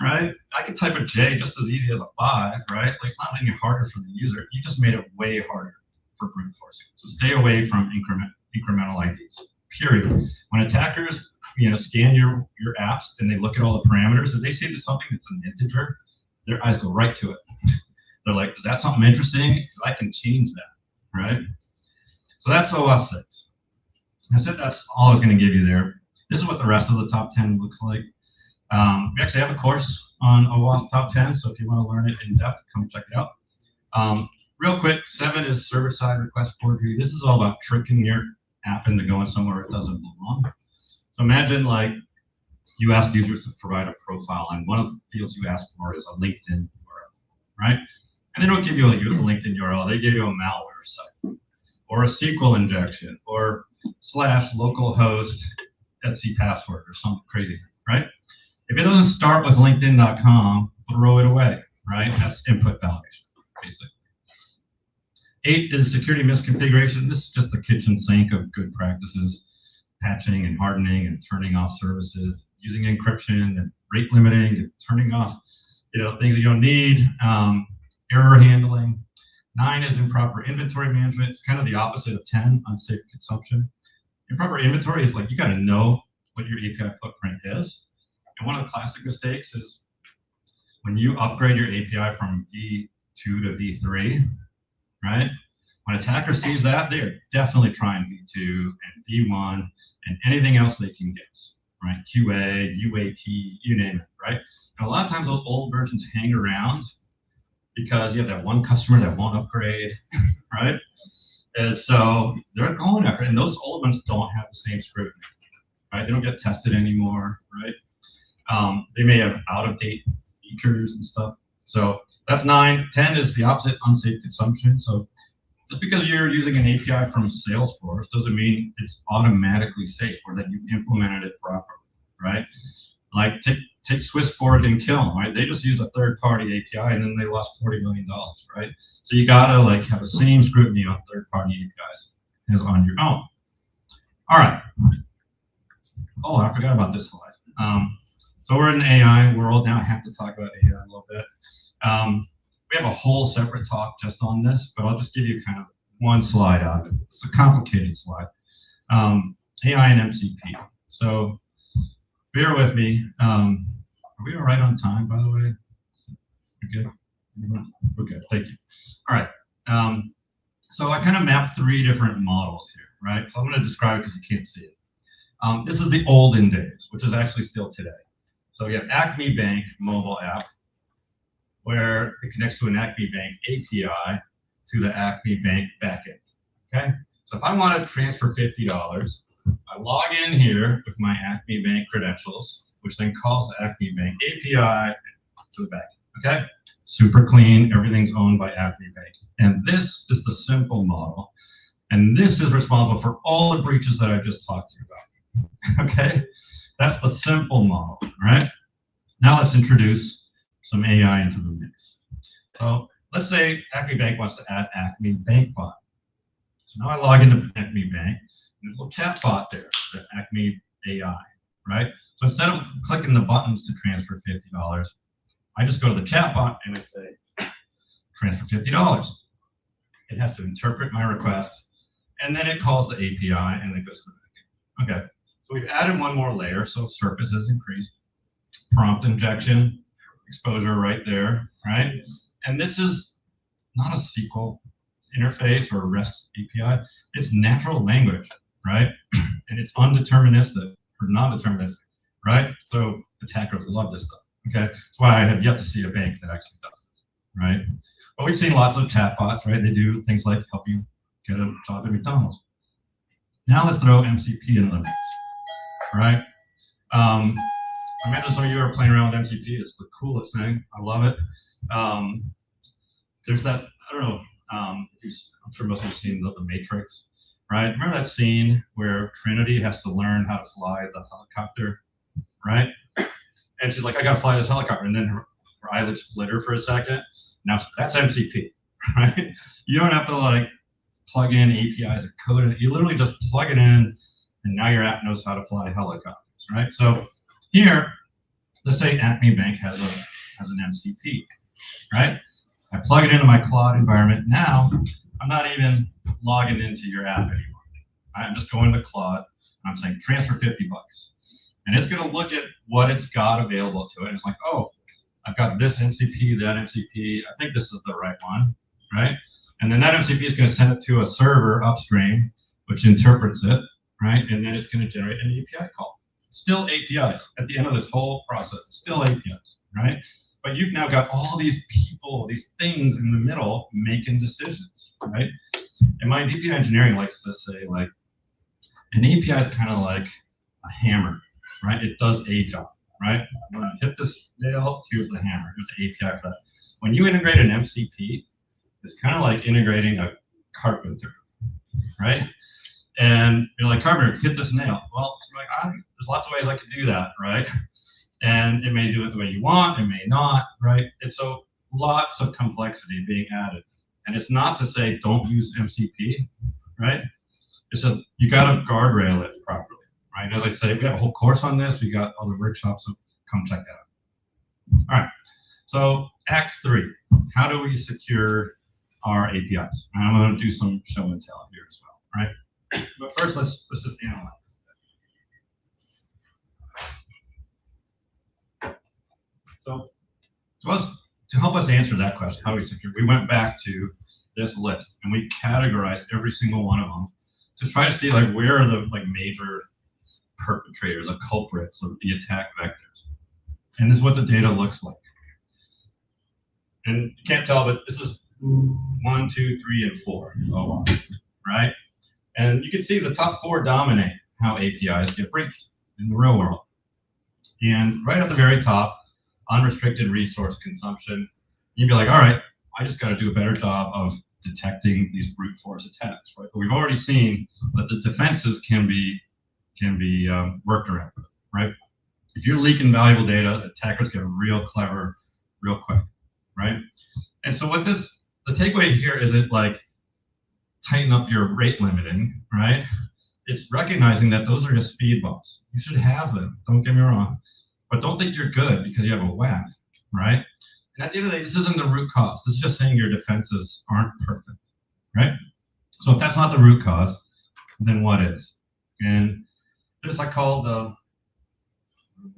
right? I could type a J just as easy as a 5, right? Like, it's not making it harder for the user. You just made it way harder for brute forcing. So stay away from incremental IDs, period. When attackers, scan your apps and they look at all the parameters, if they see there's something that's an integer, their eyes go right to it. They're like, is that something interesting? Because I can change that, right? So that's OWASP 6. I said that's all I was going to give you there. This is what the rest of the top 10 looks like. We actually have a course on OWASP top 10, so if you want to learn it in depth, come check it out. Real quick, 7 is server-side request forgery. This is all about tricking your happen to going somewhere it doesn't belong. So imagine like you ask users to provide a profile, and one of the fields you ask for is a LinkedIn URL, right? And they don't give you a LinkedIn URL, they give you a malware site, or a SQL injection, or /localhost Etsy password, or some crazy thing, right? If it doesn't start with LinkedIn.com, throw it away, right? That's input validation, basically. 8 is security misconfiguration. This is just the kitchen sink of good practices, patching and hardening and turning off services, using encryption and rate limiting and turning off, things you don't need, error handling. 9 is improper inventory management. It's kind of the opposite of 10, unsafe consumption. Improper inventory is like, you got to know what your API footprint is. And one of the classic mistakes is when you upgrade your API from V2 to V3, right? When an attacker sees that, they are definitely trying V2 and V1 and anything else they can guess, right? QA, UAT, you name it, right? And a lot of times those old versions hang around because you have that one customer that won't upgrade, right? And so they're going after it, and those old ones don't have the same scrutiny, right? They don't get tested anymore, right? They may have out-of-date features and stuff. So that's 9. 10 is the opposite, unsafe consumption. So just because you're using an API from Salesforce doesn't mean it's automatically safe or that you implemented it properly, right? Like take Swissborg and Kiln, right? They just used a third-party API and then they lost $40 million, right? So you gotta like have the same scrutiny on third-party APIs as on your own. All right. Oh, I forgot about this slide. So we're in the AI world now. I have to talk about AI a little bit. We have a whole separate talk just on this, but I'll just give you kind of one slide out of it. It's a complicated slide. AI and MCP. So bear with me. Are we all right on time, by the way? We're good? We're good, thank you. All right. So I kind of mapped 3 different models here, right? So I'm going to describe it because you can't see it. This is the olden days, which is actually still today. So you have Acme Bank mobile app, where it connects to an Acme Bank API to the Acme Bank backend, okay? So if I want to transfer $50, I log in here with my Acme Bank credentials, which then calls the Acme Bank API to the backend, okay? Super clean, everything's owned by Acme Bank. And this is the simple model. And this is responsible for all the breaches that I just talked to you about, okay? That's the simple model, right? Now let's introduce some AI into the mix. So let's say Acme Bank wants to add Acme Bank Bot. So now I log into Acme Bank, and there's a little chat bot there, the Acme AI, right? So instead of clicking the buttons to transfer $50, I just go to the chat bot and I say, transfer $50. It has to interpret my request, and then it calls the API and then goes to the backend. Okay, so we've added one more layer, so surface has increased. Prompt injection, exposure right there, right? And this is not a SQL interface or a REST API. It's natural language, right? And it's undeterministic or non-deterministic, right? So attackers love this stuff, okay? That's why I have yet to see a bank that actually does this, right? But we've seen lots of chatbots, right? They do things like help you get a job at McDonald's. Now let's throw MCP in the mix, right? I imagine some of you are playing around with MCP. It's the coolest thing. I love it. There's that, I don't know, I'm sure most of you have seen the Matrix, right? Remember that scene where Trinity has to learn how to fly the helicopter, right? And she's like, I gotta fly this helicopter. And then her eyelids flitter for a second. Now that's MCP, right? You don't have to like plug in APIs and code it. You literally just plug it in and now your app knows how to fly helicopters, right? So here, let's say Acme Bank has an MCP, right? I plug it into my Claude environment. Now, I'm not even logging into your app anymore. I'm just going to Claude, and I'm saying transfer $50. And it's gonna look at what it's got available to it. And it's like, oh, I've got this MCP, that MCP. I think this is the right one, right? And then that MCP is gonna send it to a server upstream, which interprets it, right? And then it's gonna generate an API call. Still APIs at the end of this whole process, still APIs, right? But you've now got all these people, these things in the middle making decisions, right? And my VP engineering likes to say, like, An API is kind of like a hammer, right? It does a job, right? When I hit this nail, here's the hammer, here's the API for that. When you integrate an MCP, it's kind of like integrating a carpenter, right? And you're like, carpenter, hit this nail. Well, you're like, there's lots of ways I could do that, right? And it may do it the way you want, it may not, right? And so lots of complexity being added. And it's not to say don't use MCP, right? It's just you got to guardrail it properly, right? As I say, we have a whole course on this. We got other workshops, so come check that out. All right. So Act 3, how do we secure our APIs? And I'm going to do some show and tell here as well, right? But first, let's just analyze this. So to help us answer that question, how do we secure? We went back to this list and we categorized every single one of them to try to see like where are the like major perpetrators, the culprits of the attack vectors. And this is what the data looks like. And you can't tell, but this is 1, 2, 3, and 4 OWASP, right? And you can see the top 4 dominate how APIs get breached in the real world. And right at the very top, unrestricted resource consumption, you'd be like, all right, I just got to do a better job of detecting these brute force attacks, right? But we've already seen that the defenses can be worked around, right? If you're leaking valuable data, attackers get real clever real quick, right? And so what the takeaway here isn't like tighten up your rate limiting, right? It's recognizing that those are just speed bumps. You should have them, don't get me wrong, but don't think you're good because you have a WAF, right? And at the end of the day, this isn't the root cause. This is just saying your defenses aren't perfect, right? So if that's not the root cause, then what is? And this I call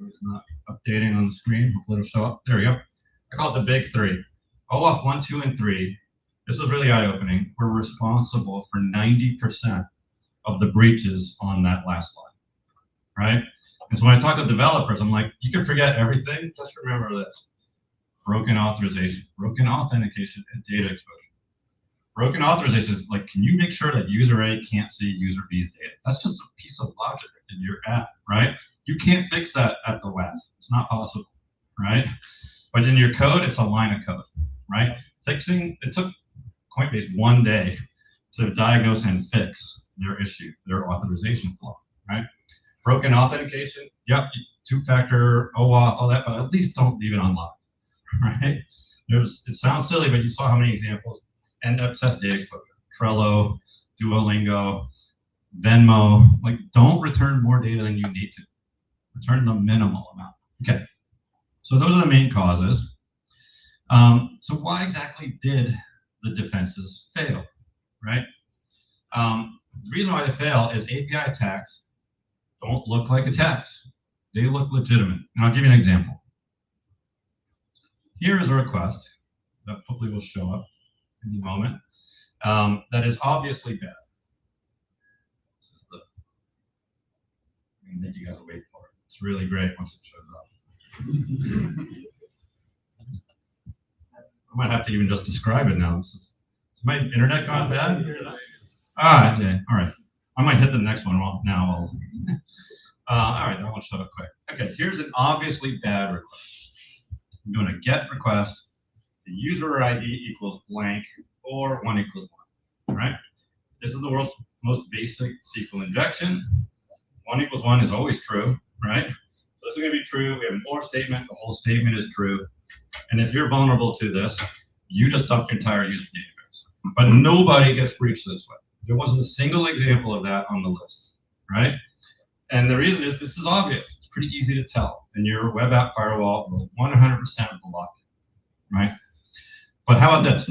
it's not updating on the screen. Hopefully it'll show up. There we go. I call it the big 3. OWASP 1, 2, and 3. This was really eye-opening. We're responsible for 90% of the breaches on that last slide, right? And so when I talk to developers, I'm like, you can forget everything. Just remember this. Broken authorization, broken authentication, and data exposure. Broken authorization is like, can you make sure that user A can't see user B's data? That's just a piece of logic in your app, right? You can't fix that at the WAF. It's not possible, right? But in your code, it's a line of code, right? It took Coinbase 1 day to diagnose and fix their issue, their authorization flaw, right? Broken authentication, yep, 2-factor, OAuth, all that, but at least don't leave it unlocked, right? It sounds silly, but you saw how many examples. And excess data exposure, Trello, Duolingo, Venmo, like don't return more data than you need to. Return the minimal amount. Okay, so those are the main causes. So why exactly did the defenses fail, right? The reason why they fail is API attacks don't look like attacks. They look legitimate. And I'll give you an example. Here is a request that hopefully will show up in a moment that is obviously bad. This is I'm gonna make you guys wait for it. It's really great once it shows up. I might have to even just describe it now. Is my internet gone bad? Yeah, all right. I might hit the next one now. All right, that one showed up quick. Okay, here's an obviously bad request. I'm doing a GET request. The user ID equals blank or 1 equals 1, right? This is the world's most basic SQL injection. 1 equals 1 is always true, right? So this is going to be true. We have an OR statement. The whole statement is true. And if you're vulnerable to this, you just dump your entire user database. But nobody gets breached this way. There wasn't a single example of that on the list, right? And the reason is this is obvious. It's pretty easy to tell. And your web app firewall will 100% block it, right? But how about this?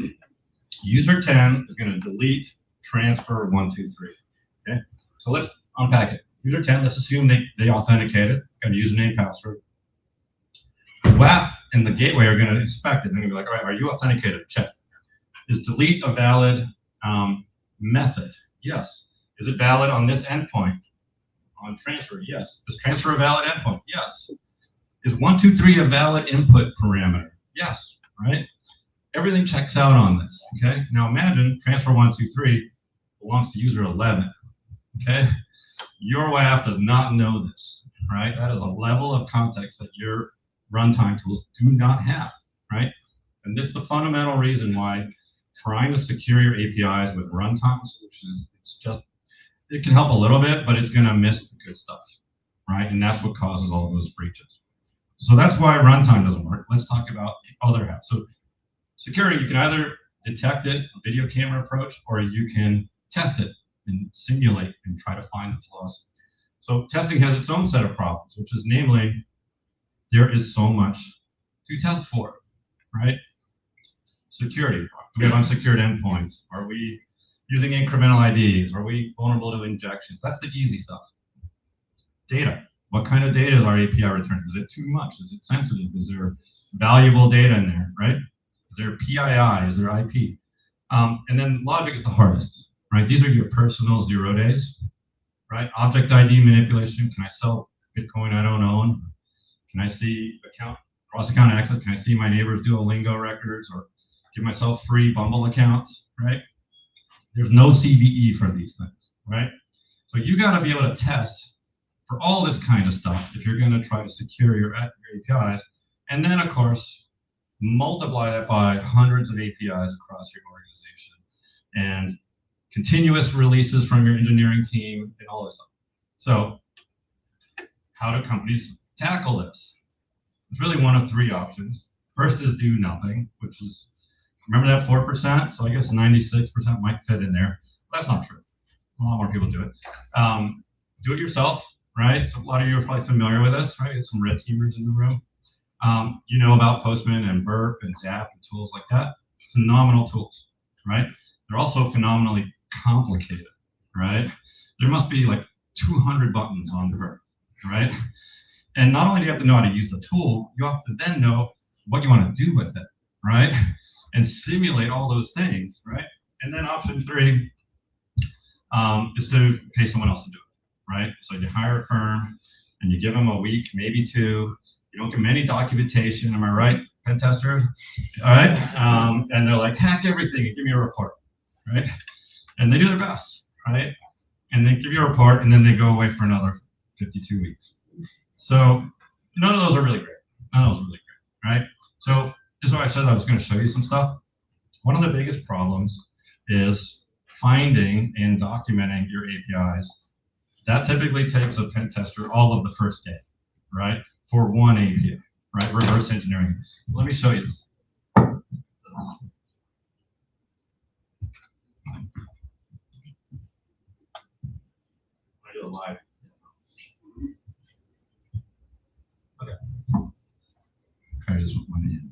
User 10 is going to delete transfer 1, 2, 3. Okay, so let's unpack it. User 10, let's assume they authenticated, got a username, password. WAF and the gateway are going to inspect it. They're going to be like, all right, are you authenticated? Check. Is delete a valid method? Yes. Is it valid on this endpoint? On transfer? Yes. Is transfer a valid endpoint? Yes. Is 1, 2, 3 a valid input parameter? Yes. Right? Everything checks out on this, okay? Now imagine transfer 1, 2, 3 belongs to user 11, okay? Your WAF does not know this, right? That is a level of context that your runtime tools do not have, right? And this is the fundamental reason why trying to secure your APIs with runtime solutions, it can help a little bit, but it's going to miss the good stuff, right? And that's what causes all those breaches. So that's why runtime doesn't work. Let's talk about other apps. So security, you can either detect it, a video camera approach, or you can test it and simulate and try to find the flaws. So testing has its own set of problems, which is namely, there is so much to test for, right? Security, do we have unsecured endpoints? Are we using incremental IDs? Are we vulnerable to injections? That's the easy stuff. Data, what kind of data is our API returning? Is it too much? Is it sensitive? Is there valuable data in there, right? Is there PII? Is there IP? And then logic is the hardest, right? These are your personal 0 days, right? Object ID manipulation. Can I sell Bitcoin I don't own? Can I see cross-account access? Can I see my neighbor's Duolingo records or give myself free Bumble accounts, right? There's no CVE for these things, right? So you got to be able to test for all this kind of stuff if you're going to try to secure your APIs. And then, of course, multiply that by hundreds of APIs across your organization and continuous releases from your engineering team and all this stuff. So how do companies tackle this? There's really one of three options. First is do nothing, which is, remember that 4%? So I guess 96% might fit in there. That's not true. A lot more people do it. Do it yourself, right? So a lot of you are probably familiar with this, right? There's some red teamers in the room. You know about Postman and Burp and Zap and tools like that. Phenomenal tools, right? They're also phenomenally complicated, right? There must be like 200 buttons on Burp, right? And not only do you have to know how to use the tool, you have to then know what you want to do with it, right? And simulate all those things, right? And then option 3 is to pay someone else to do it, right? So you hire a firm and you give them a week, maybe 2. You don't give them any documentation, am I right, pen tester? All right, and they're like, hack everything and give me a report, right? And they do their best, right? And they give you a report and then they go away for another 52 weeks. So none of those are really great. None of those are really great, right? So this is why I said I was going to show you some stuff. One of the biggest problems is finding and documenting your APIs. That typically takes a pen tester all of the first day, right? For one API, right? Reverse engineering. Let me show you this. I do it live. Okay. Try this with one hand.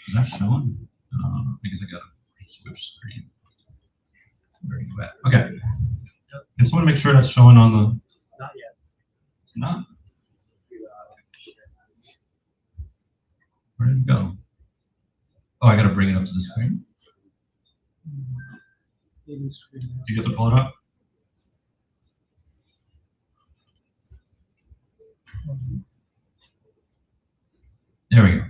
Is that showing? I guess I gotta switch screen. Where are you at? Okay. Can someone make sure that's showing on the? Not yet. It's not. Where did it go? Oh, I gotta bring it up to the screen. Do you get to pull it up? There we go.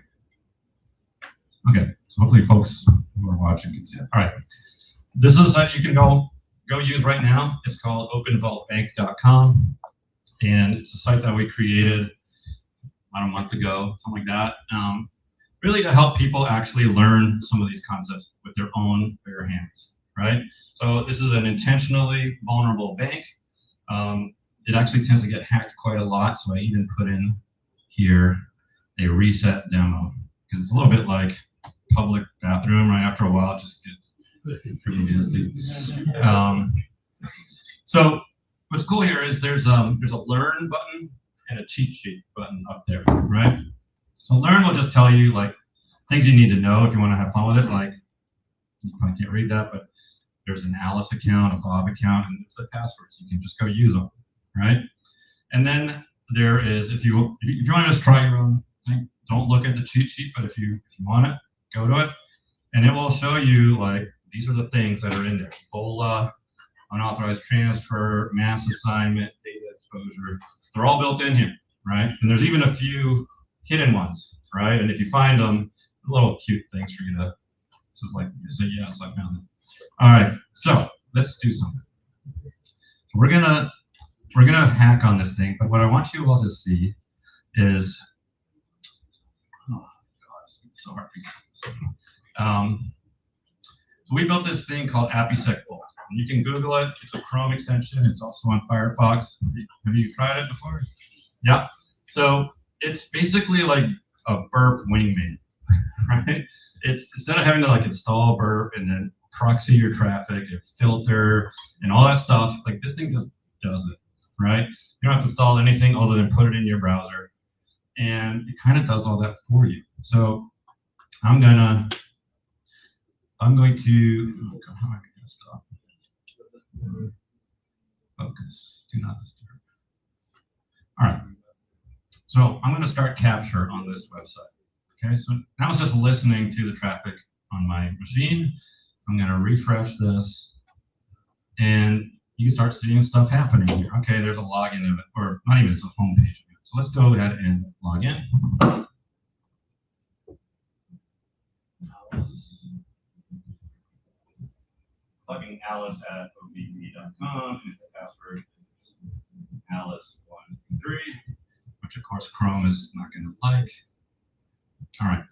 Okay, so hopefully folks who are watching can see it. All right, this is a site you can go use right now. It's called openvaultbank.com, and it's a site that we created about a month ago, something like that, really to help people actually learn some of these concepts with their own bare hands, right? So this is an intentionally vulnerable bank. It actually tends to get hacked quite a lot, so I even put in here a reset demo, because it's a little bit like public bathroom, right? After a while, it just gets pretty nasty. So what's cool here is there's a learn button and a cheat sheet button up there, right? So learn will just tell you like things you need to know if you want to have fun with it. Like you probably can't read that, but there's an Alice account, a Bob account, and there's the passwords. You can just go use them, right? And then there is, if you want to just try your own thing, don't look at the cheat sheet, but if you want it, go to it, and it will show you like these are the things that are in there: Ebola, unauthorized transfer, mass assignment, data exposure. They're all built in here, right? And there's even a few hidden ones, right? And if you find them, little cute things for you to, so it's like you say, yes, I found it. All right, so let's do something. we're gonna hack on this thing, but what I want you all to see is, oh God, it's so hard for you. So we built this thing called APIsec. And you can Google it. It's a Chrome extension. It's also on Firefox. Have you tried it before? Yeah. So it's basically like a burp wingman, right? It's instead of having to like install burp and then proxy your traffic and filter and all that stuff, like this thing just does it, right? You don't have to install anything other than put it in your browser, and it kind of does all that for you. So I'm going to, oh God, how am I going to stop? Focus, do not disturb. All right, so I'm going to start capture on this website. Okay, so now it's just listening to the traffic on my machine. I'm going to refresh this, and you can start seeing stuff happening here. Okay, there's a login event, or not even, it's a home page. So let's go ahead and log in. Plugging Alice at obv.com, and the password is Alice123, which of course Chrome is not going to like. All right,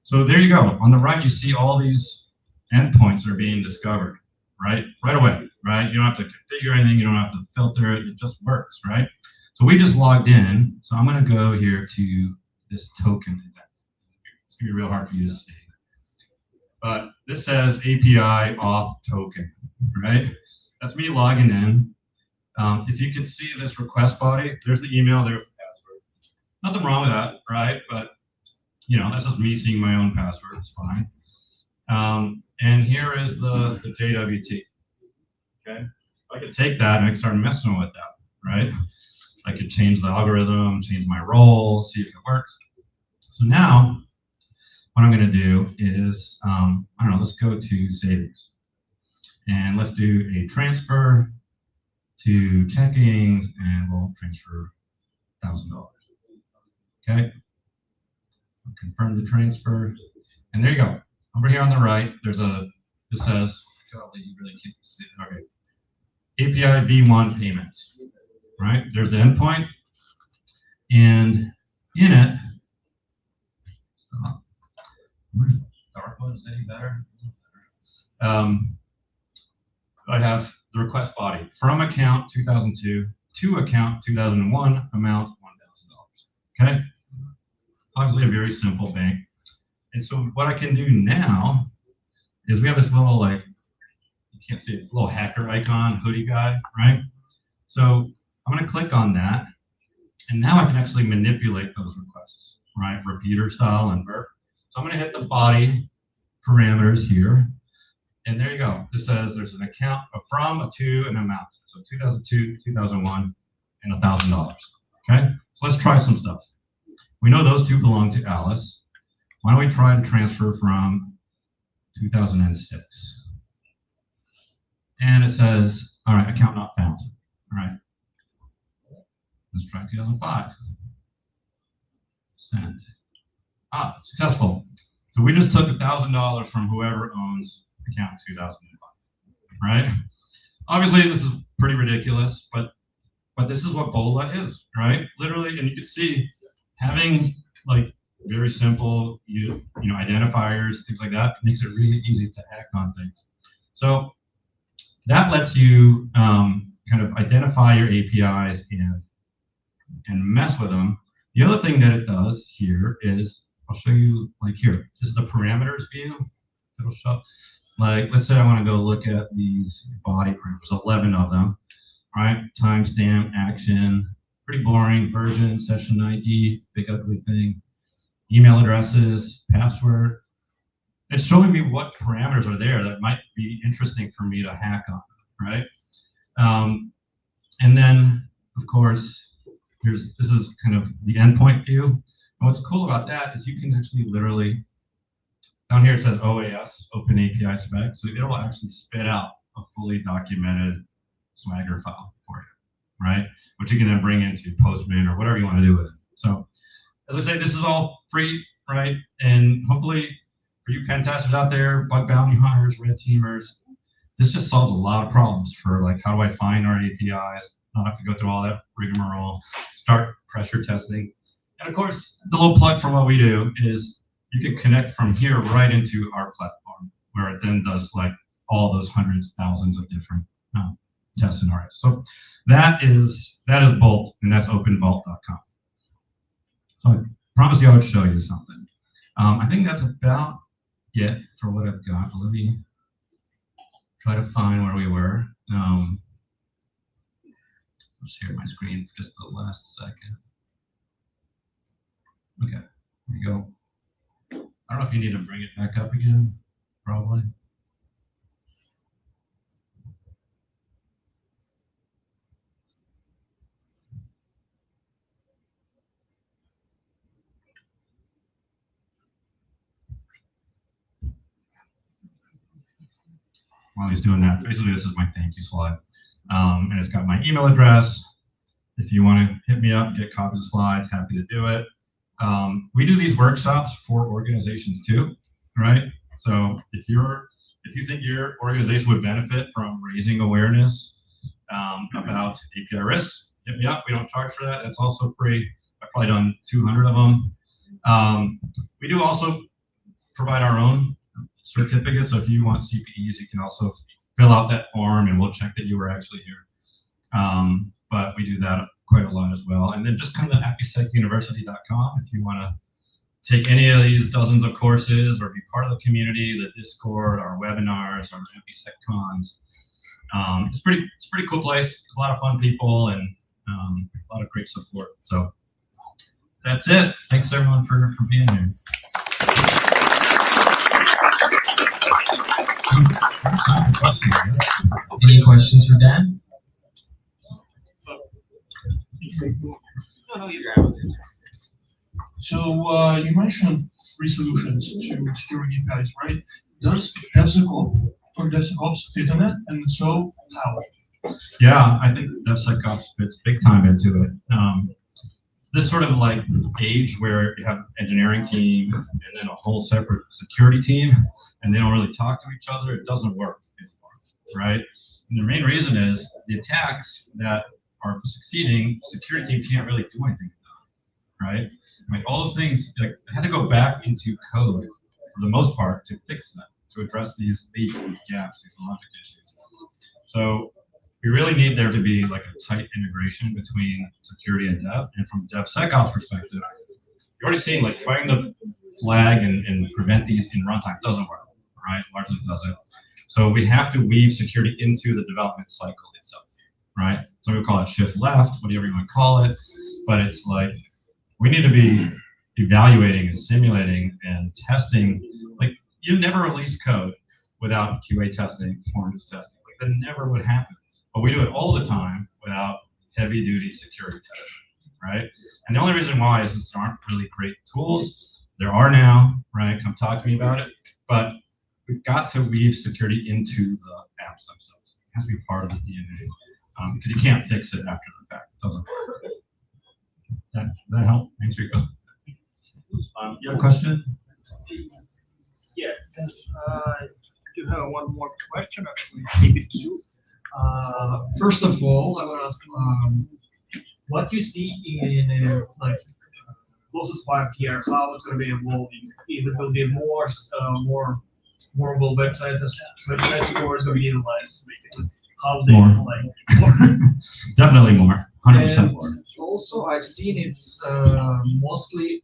so there you go. On the right, you see all these endpoints are being discovered, right away, right? You don't have to configure anything, you don't have to filter it, it just works, right? So we just logged in, so I'm going to go here to this token event. It's going to be real hard for you to see. But this says API auth token, right? That's me logging in. If you can see this request body, there's the email, there's the password. Nothing wrong with that, right? But you know, that's just me seeing my own password. It's fine. And here is the JWT. Okay, I could take that and I could start messing with that, right? I could change the algorithm, change my role, see if it works. So now, what I'm going to do is, I don't know, let's go to savings. And let's do a transfer to checkings, and we'll transfer $1,000. Okay? I'll confirm the transfer. And there you go. Over here on the right, there's this says, golly, you really can't see it. Okay. API v1 payments, right? There's the endpoint. And in it, stop. Dark mode is any better? I have the request body from account 2002 to account 2001, amount $1,000. Okay, obviously a very simple thing. And so what I can do now is we have this little, like, you can't see it, this little hacker icon, hoodie guy, right? So I'm going to click on that, and now I can actually manipulate those requests, right? Repeater style and burp. So I'm going to hit the body parameters here, and there you go. This says there's an account, a from, a to, and an amount. So 2002, 2001, and $1,000. Okay, so let's try some stuff. We know those two belong to Alice. Why don't we try to transfer from 2006? And it says, all right, account not found. All right, let's try 2005. Send. Ah, successful. So we just took $1,000 from whoever owns account 2005, right? Obviously, this is pretty ridiculous, but this is what BOLA is, right? Literally, and you can see having like very simple, you know, identifiers, things like that, makes it really easy to hack on things. So that lets you kind of identify your APIs and mess with them. The other thing that it does here is, I'll show you, like here, this is the parameters view. It'll show, like, let's say I want to go look at these body parameters, 11 of them, right? Timestamp, action, pretty boring, version, session ID, big ugly thing, email addresses, password. It's showing me what parameters are there that might be interesting for me to hack on, right? And then, of course, this is kind of the endpoint view. And what's cool about that is you can actually literally, down here it says OAS, Open API Spec, so it will actually spit out a fully documented Swagger file for you, right? Which you can then bring into Postman or whatever you want to do with it. So, as I say, this is all free, right? And hopefully, for you pen testers out there, bug bounty hunters, red teamers, this just solves a lot of problems for like, how do I find our APIs? Not have to go through all that rigmarole, start pressure testing. And of course, the little plug for what we do is you can connect from here right into our platform, where it then does like all those hundreds, thousands of different test scenarios. So that is Bolt, and that's openvault.com. So I promised you I would show you something. I think that's about it for what I've got. Let me try to find where we were. Let's share my screen for just the last second. Okay, here we go. I don't know if you need to bring it back up again, probably. While he's doing that, basically this is my thank you slide. And it's got my email address. If you want to hit me up, get copies of slides, happy to do it. We do these workshops for organizations too, right? So if you think your organization would benefit from raising awareness about API risks, hit me up. We don't charge for that. It's also free. I've probably done 200 of them. We do also provide our own certificates. So if you want CPEs, you can also fill out that form and we'll check that you were actually here. But we do that quite a lot as well. And then just come to APIsecUniversity.com if you want to take any of these dozens of courses or be part of the community, the Discord, our webinars, our APIsec cons. It's pretty cool place. There's a lot of fun people and a lot of great support. So that's it. Thanks everyone for being here. Any questions for Dan? So you mentioned three solutions to security APIs, right? Does DevSecOps fit in it? And so how? Yeah, I think DevSecOps fits big time into it. This sort of like age where you have an engineering team and then a whole separate security team, and they don't really talk to each other, it doesn't work anymore, right? And the main reason is the attacks that are succeeding, security team can't really do anything about, right? Like all those things, like, I had to go back into code for the most part to fix them, to address these leaks, these gaps, these logic issues. So we really need there to be like a tight integration between security and dev. And from DevSecOps perspective, you're already seeing like trying to flag and prevent these in runtime doesn't work, right? Largely doesn't. So we have to weave security into the development cycle itself, right? So we call it shift left, whatever you want to call it. But it's like, we need to be evaluating and simulating and testing. Like, you never release code without QA testing, performance testing. Like, that never would happen. But we do it all the time without heavy-duty security testing, right? And the only reason why is there aren't really great tools. There are now, right? Come talk to me about it. But we've got to weave security into the apps themselves. It has to be part of the DNA because you can't fix it after the fact. It doesn't work. That help? Thanks, Rico. You have a question? Yes. I do have one more question, actually, maybe two. First of all, I want to ask what you see in like closest 5 years, how it's going to be evolving. If it will be more mobile websites, or it's going to be less, basically. How they More. like more. Definitely more. 100% more. Also, I've seen it's mostly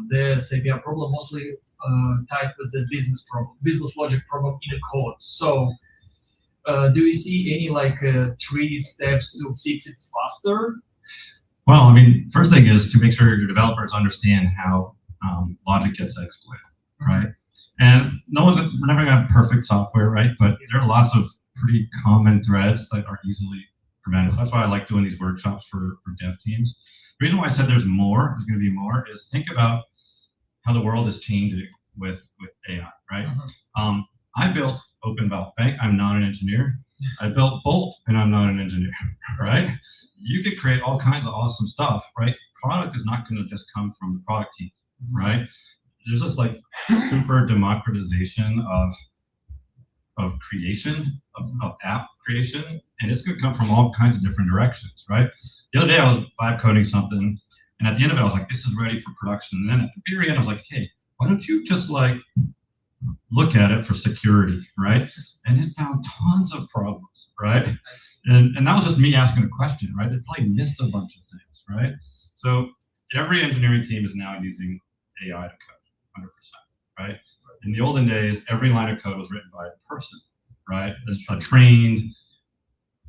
the API problem mostly tied with the business logic problem in the code. So, do you see any like 3 steps to fix it faster? Well, I mean, first thing is to make sure your developers understand how logic gets exploited, right? And we're never gonna have perfect software, right? But there are lots of pretty common threads that are easily prevented. So that's why I like doing these workshops for dev teams. The reason why I said there's going to be more, is think about how the world is changing with AI, right? I built OpenVault Bank. I'm not an engineer. I built Bolt, and I'm not an engineer, right? You could create all kinds of awesome stuff, right? Product is not going to just come from the product team, right? There's this like super democratization of of creation, of app creation, and it's going to come from all kinds of different directions, right? The other day I was vibe coding something, and at the end of it I was like, this is ready for production. And then at the very end I was like, hey, why don't you just like look at it for security, right? And it found tons of problems, right? And that was just me asking a question, right? They probably missed a bunch of things, right? So every engineering team is now using AI to code, 100%, right? In the olden days, every line of code was written by a person, right? A trained,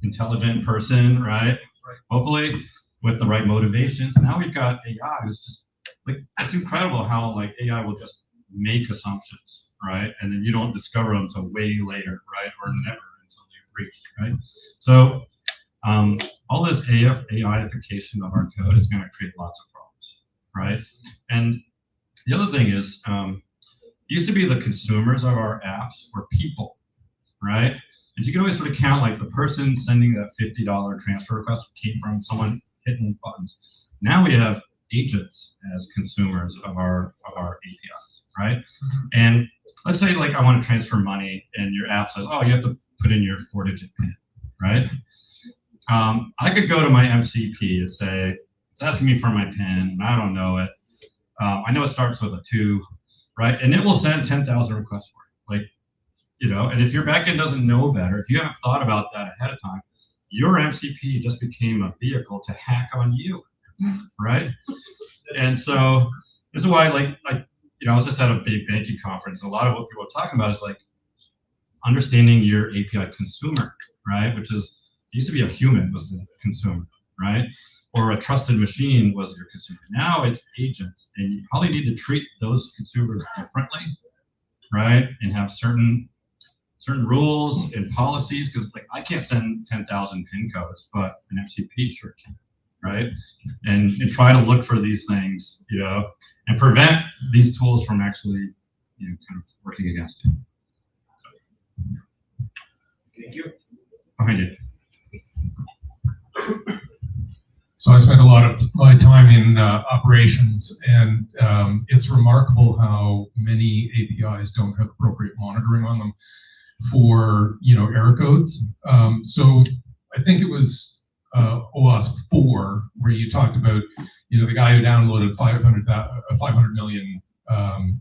intelligent person, right? Hopefully with the right motivations. Now we've got AI who's just like, it's incredible how like AI will just make assumptions, right? And then you don't discover them until way later, right? Or never until you've breached, right? So all this AIification of our code is going to create lots of problems, right? And the other thing is, used to be the consumers of our apps were people, right? And you can always sort of count like the person sending that $50 transfer request came from someone hitting buttons. Now we have agents as consumers of our APIs, right? And let's say like I want to transfer money and your app says, oh, you have to put in your 4-digit PIN, right? I could go to my MCP and say, it's asking me for my PIN, and I don't know it. I know it starts with a 2, right? And it will send 10,000 requests for it. Like, you know, and if your backend doesn't know better, if you haven't thought about that ahead of time, your MCP just became a vehicle to hack on you, right? And so this is why, like, you know, I was just at a big banking conference. A lot of what people are talking about is like understanding your API consumer, right? Which is, it used to be a human was the consumer, right? Or a trusted machine was your consumer. Now it's agents, and you probably need to treat those consumers differently, right? And have certain rules and policies, because like I can't send 10,000 PIN codes, but an MCP sure can, right? And try to look for these things, you know, and prevent these tools from actually, you know, kind of working against you. So, Thank you. behind you. So I spent a lot of my time in operations, and it's remarkable how many APIs don't have appropriate monitoring on them for, you know, error codes. So I think it was OWASP 4 where you talked about, you know, the guy who downloaded 500 million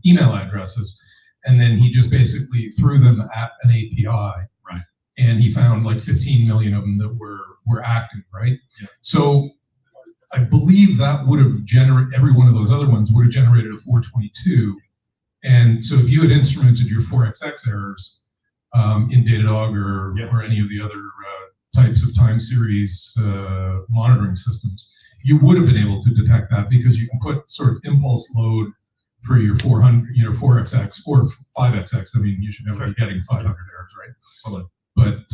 email addresses, and then he just basically threw them at an API. Right. And he found like 15 million of them that were active, right? Yeah. So I believe that would have generated, every one of those other ones would have generated a 422. And so if you had instrumented your 4XX errors in Datadog or any of the other types of time series monitoring systems, you would have been able to detect that, because you can put sort of impulse load for your 4XX or 5XX. I mean, you should never be getting 500 errors, right? Totally. But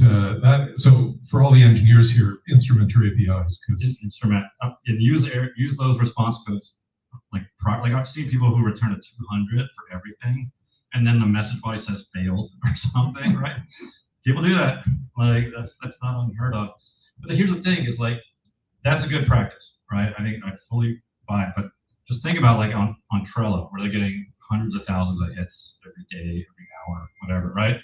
so for all the engineers here, instrument your APIs, because Instrument and use those response codes. Like I've seen people who return a 200 for everything, and then the message body says failed or something, right? People do that. Like that's not unheard of. But here's the thing: is like that's a good practice, right? I think I fully buy it. But just think about like on Trello, where they're getting hundreds of thousands of hits every day, every hour, whatever, right?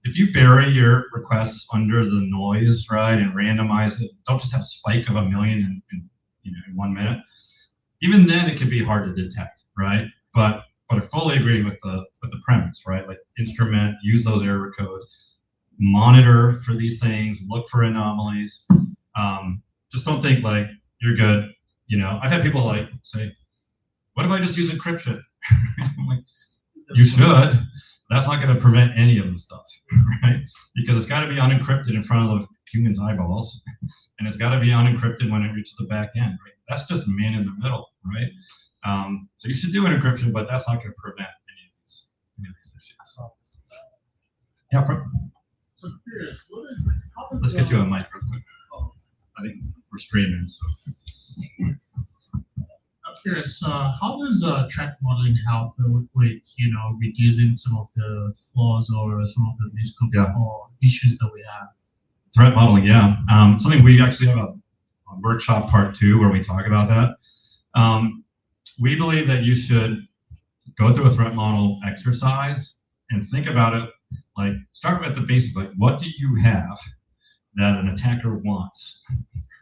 If you bury your requests under the noise, right, and randomize it, don't just have a spike of 1 million in 1 minute. Even then, it can be hard to detect, right? But I fully agree with the premise, right? Like instrument, use those error codes, monitor for these things, look for anomalies. Just don't think like you're good. You know, I've had people like say, "What if I just use encryption?" I'm like, you should. That's not going to prevent any of the stuff, right? Because it's got to be unencrypted in front of the human's eyeballs, and it's got to be unencrypted when it reaches the back end, right? That's just man in the middle, right? So you should do an encryption, but that's not going to prevent any of these issues. Yeah, So curious, let's get you a mic real quick. I think we're streaming, so. I'm curious, how does threat modeling help with reducing some of the flaws or some of the misconceptions or issues that we have? Threat modeling, yeah. Something we actually have a workshop part 2 where we talk about that. We believe that you should go through a threat model exercise and think about it Like, start with the basics. Like, what do you have that an attacker wants,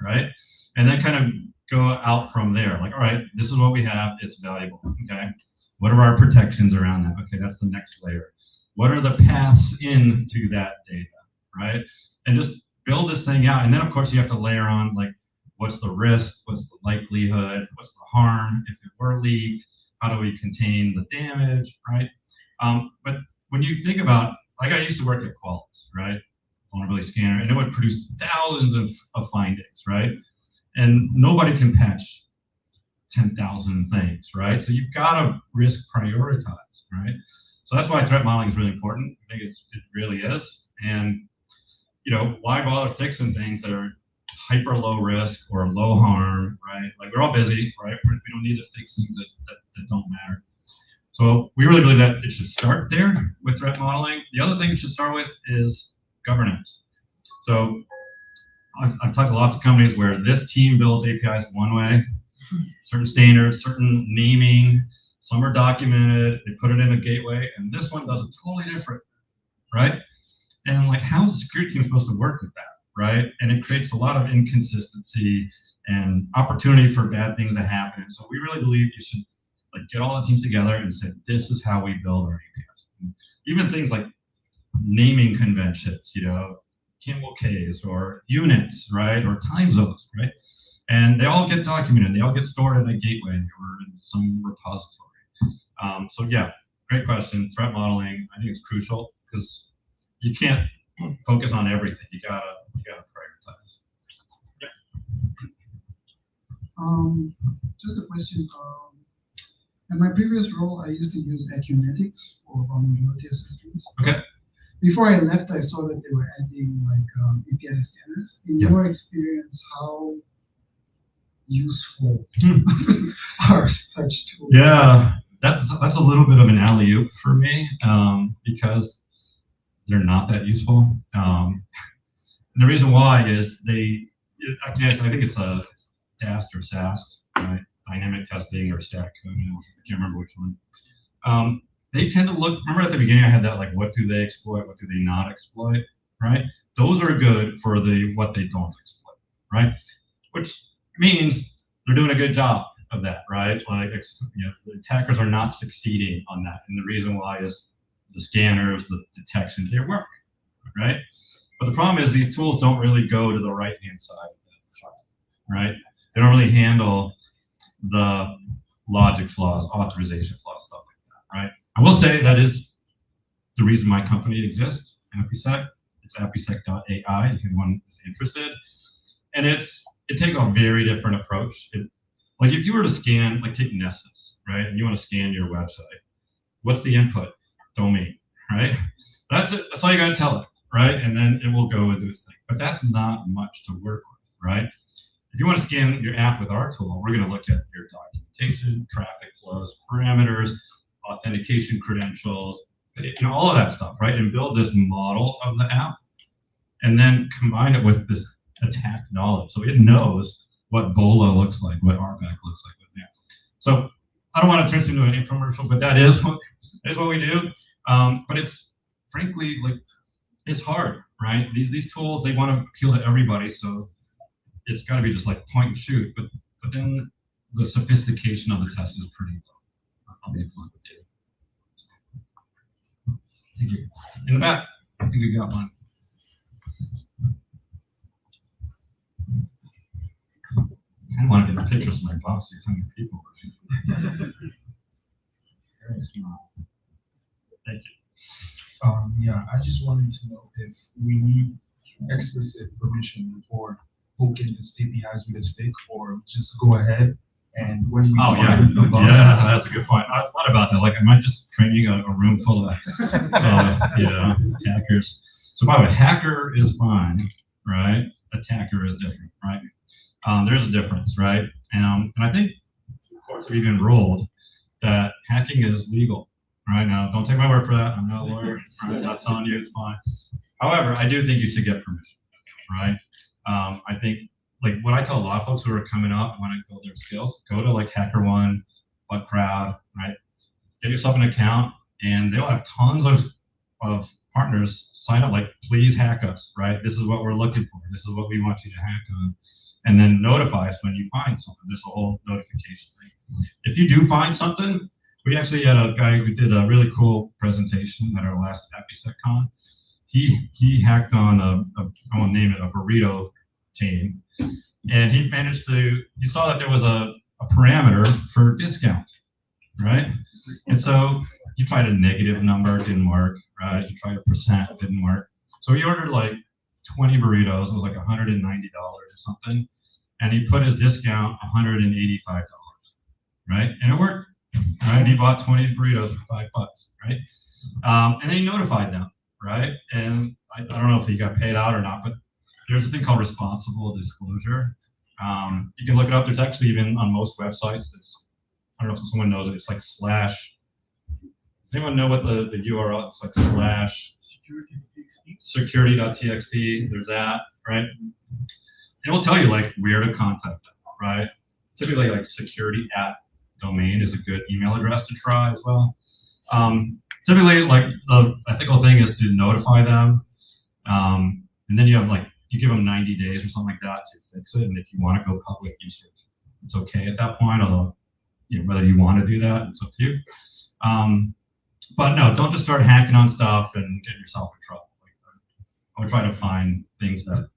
right? And then kind of go out from there. Like, all right, this is what we have. It's valuable. Okay. What are our protections around that? Okay, that's the next layer. What are the paths into that data, right? And just build this thing out. And then, of course, you have to layer on, like, what's the risk? What's the likelihood? What's the harm if it were leaked? How do we contain the damage, right? But when you think about, like, I used to work at Qualys, right? Vulnerability scanner, and it would produce thousands of findings, right? And nobody can patch 10,000 things, right? So you've got to risk prioritize, right? So that's why threat modeling is really important. I think it really is. And, you know, why bother fixing things that are hyper low risk or low harm, right? Like, we're all busy, right? We don't need to fix things that don't matter. So we really believe that it should start there with threat modeling. The other thing it should start with is governance. So I've talked to lots of companies where this team builds APIs one way, certain standards, certain naming, some are documented, they put it in a gateway, and this one does it totally different, right? And like, how is the security team supposed to work with that, right? And it creates a lot of inconsistency and opportunity for bad things to happen. So we really believe you should, like, get all the teams together and say, this is how we build our APIs. And even things like naming conventions, you know, Campbell K's or units, right? Or time zones, right? And they all get documented. They all get stored in a gateway or in some repository. So yeah, great question. Threat modeling, I think it's crucial because you can't focus on everything. You gotta prioritize. Just a question. In my previous role, I used to use Acunetics for vulnerability assessments. Okay. Before I left, I saw that they were adding like API standards. In your experience, how useful are such tools? Yeah, that's a little bit of an alley-oop for me because they're not that useful. And the reason why is I think it's a DAST or SAST, right? Dynamic testing or static coding. I can't remember which one. They tend to look, remember at the beginning I had that, like, what do they exploit, what do they not exploit, right? Those are good for what they don't exploit, right? Which means they're doing a good job of that, right? Like, you know, the attackers are not succeeding on that. And the reason why is the scanners, the detection, they work, right? But the problem is these tools don't really go to the right-hand side of the chart, right? They don't really handle the logic flaws, authorization flaws, stuff like that, right? I will say that is the reason my company exists, APIsec. It's APIsec.ai if anyone is interested. And it takes a very different approach. Like, if you were to scan, like, take Nessus, right? And you want to scan your website, what's the input? Domain, right? That's it. That's all you got to tell it, right? And then it will go and do its thing. But that's not much to work with, right? If you want to scan your app with our tool, we're going to look at your documentation, traffic flows, parameters, authentication credentials, you know, all of that stuff, right? And build this model of the app and then combine it with this attack knowledge. So it knows what BOLA looks like, what RBAC looks like with that. So I don't want to turn this into an infomercial, but that is what we do. But it's frankly, like, it's hard, right? These tools, they want to appeal to everybody. So it's got to be just like point and shoot. But then the sophistication of the test is pretty low. I'll be blunt with you. Thank you. In the back, I think we got one. I kind of want to get the pictures of my boss, see how many people are. Very small. Thank you. Yeah, I just wanted to know if we need explicit permission before hooking these APIs with a stick, or just go ahead and when we find a bug. Yeah, that's a good point. I thought about that. Like, am I just training a room full of attackers? So by the way, hacker is fine, right? Attacker is different, right? There's a difference, right? And I think, of course, we've enrolled that hacking is legal. Right now, don't take my word for that. I'm not a lawyer. Right? I'm not telling you it's fine. However, I do think you should get permission, right? I think, like, what I tell a lot of folks who are coming up and want to build their skills, go to like HackerOne, BugCrowd, right? Get yourself an account, and they'll have tons of partners sign up, like, please hack us, right? This is what we're looking for. This is what we want you to hack on. And then notify us when you find something. There's a whole notification thing. If you do find something, we actually had a guy who did a really cool presentation at our last APIsec Con. He hacked on I won't name it, a burrito chain. And he managed to, he saw that there was a parameter for discount, right? And so you tried a negative number, didn't work, right? You tried a percent, didn't work. So he ordered like 20 burritos, it was like $190 or something. And he put his discount $185, right? And it worked, right? He bought 20 burritos for $5, right? And then he notified them, right? And I don't know if he got paid out or not, but there's a thing called responsible disclosure. You can look it up. There's actually even on most websites, I don't know if someone knows it, it's like slash. Does anyone know what the URL? It's like slash security.txt. There's that, right? And it will tell you like where to contact them, right? Typically like security@domain is a good email address to try as well. Typically like the ethical thing is to notify them. And then you have like, you give them 90 days or something like that to fix it. And if you want to go public, it's okay at that point, although whether you want to do that, it's up to you. But no, don't just start hacking on stuff and get yourself in trouble. Like, I would try to find things that,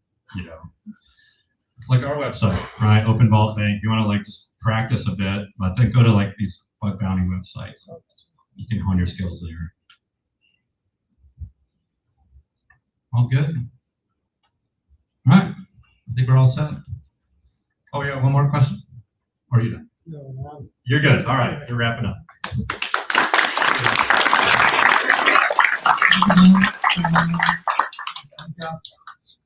like our website, right? Open Vault Bank. You want to like just practice a bit, but then go to like these bug bounty websites. You can hone your skills there. All good? All right. I think we're all set. Oh, yeah, one more question? Or are you done? No. You're good. All right, you're wrapping up.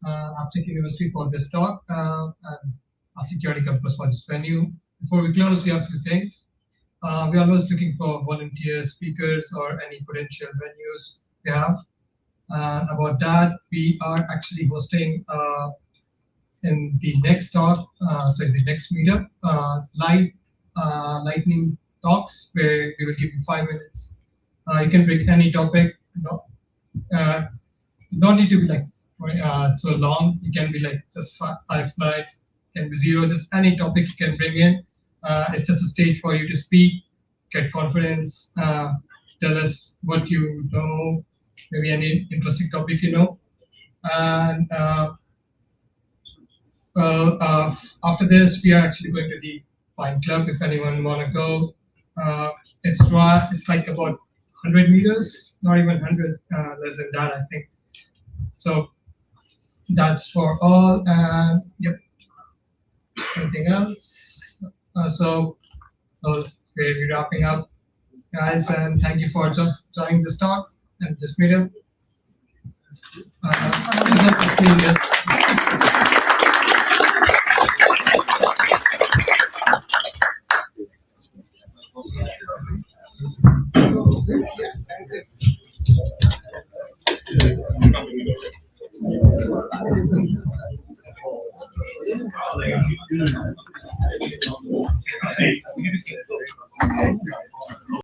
APIsec University for this talk and our security campus for this venue. Before we close, we have a few things. We are always looking for volunteers, speakers, or any potential venues we have. About that, we are actually hosting in the next talk, the next meetup, live lightning talks where we will give you 5 minutes. You can bring any topic. Don't need to be like so long. It can be like just 5 slides. It can be 0. Just any topic you can bring in. It's just a stage for you to speak, get confidence, tell us what you know, maybe any interesting topic And after this, we are actually going to the Pine Club. If anyone want to go, it's like about 100 meters, not even 100, less than that, I think. So that's for all. Yep. Anything else? So we'll be wrapping up, guys, and thank you for joining this talk and this meetup.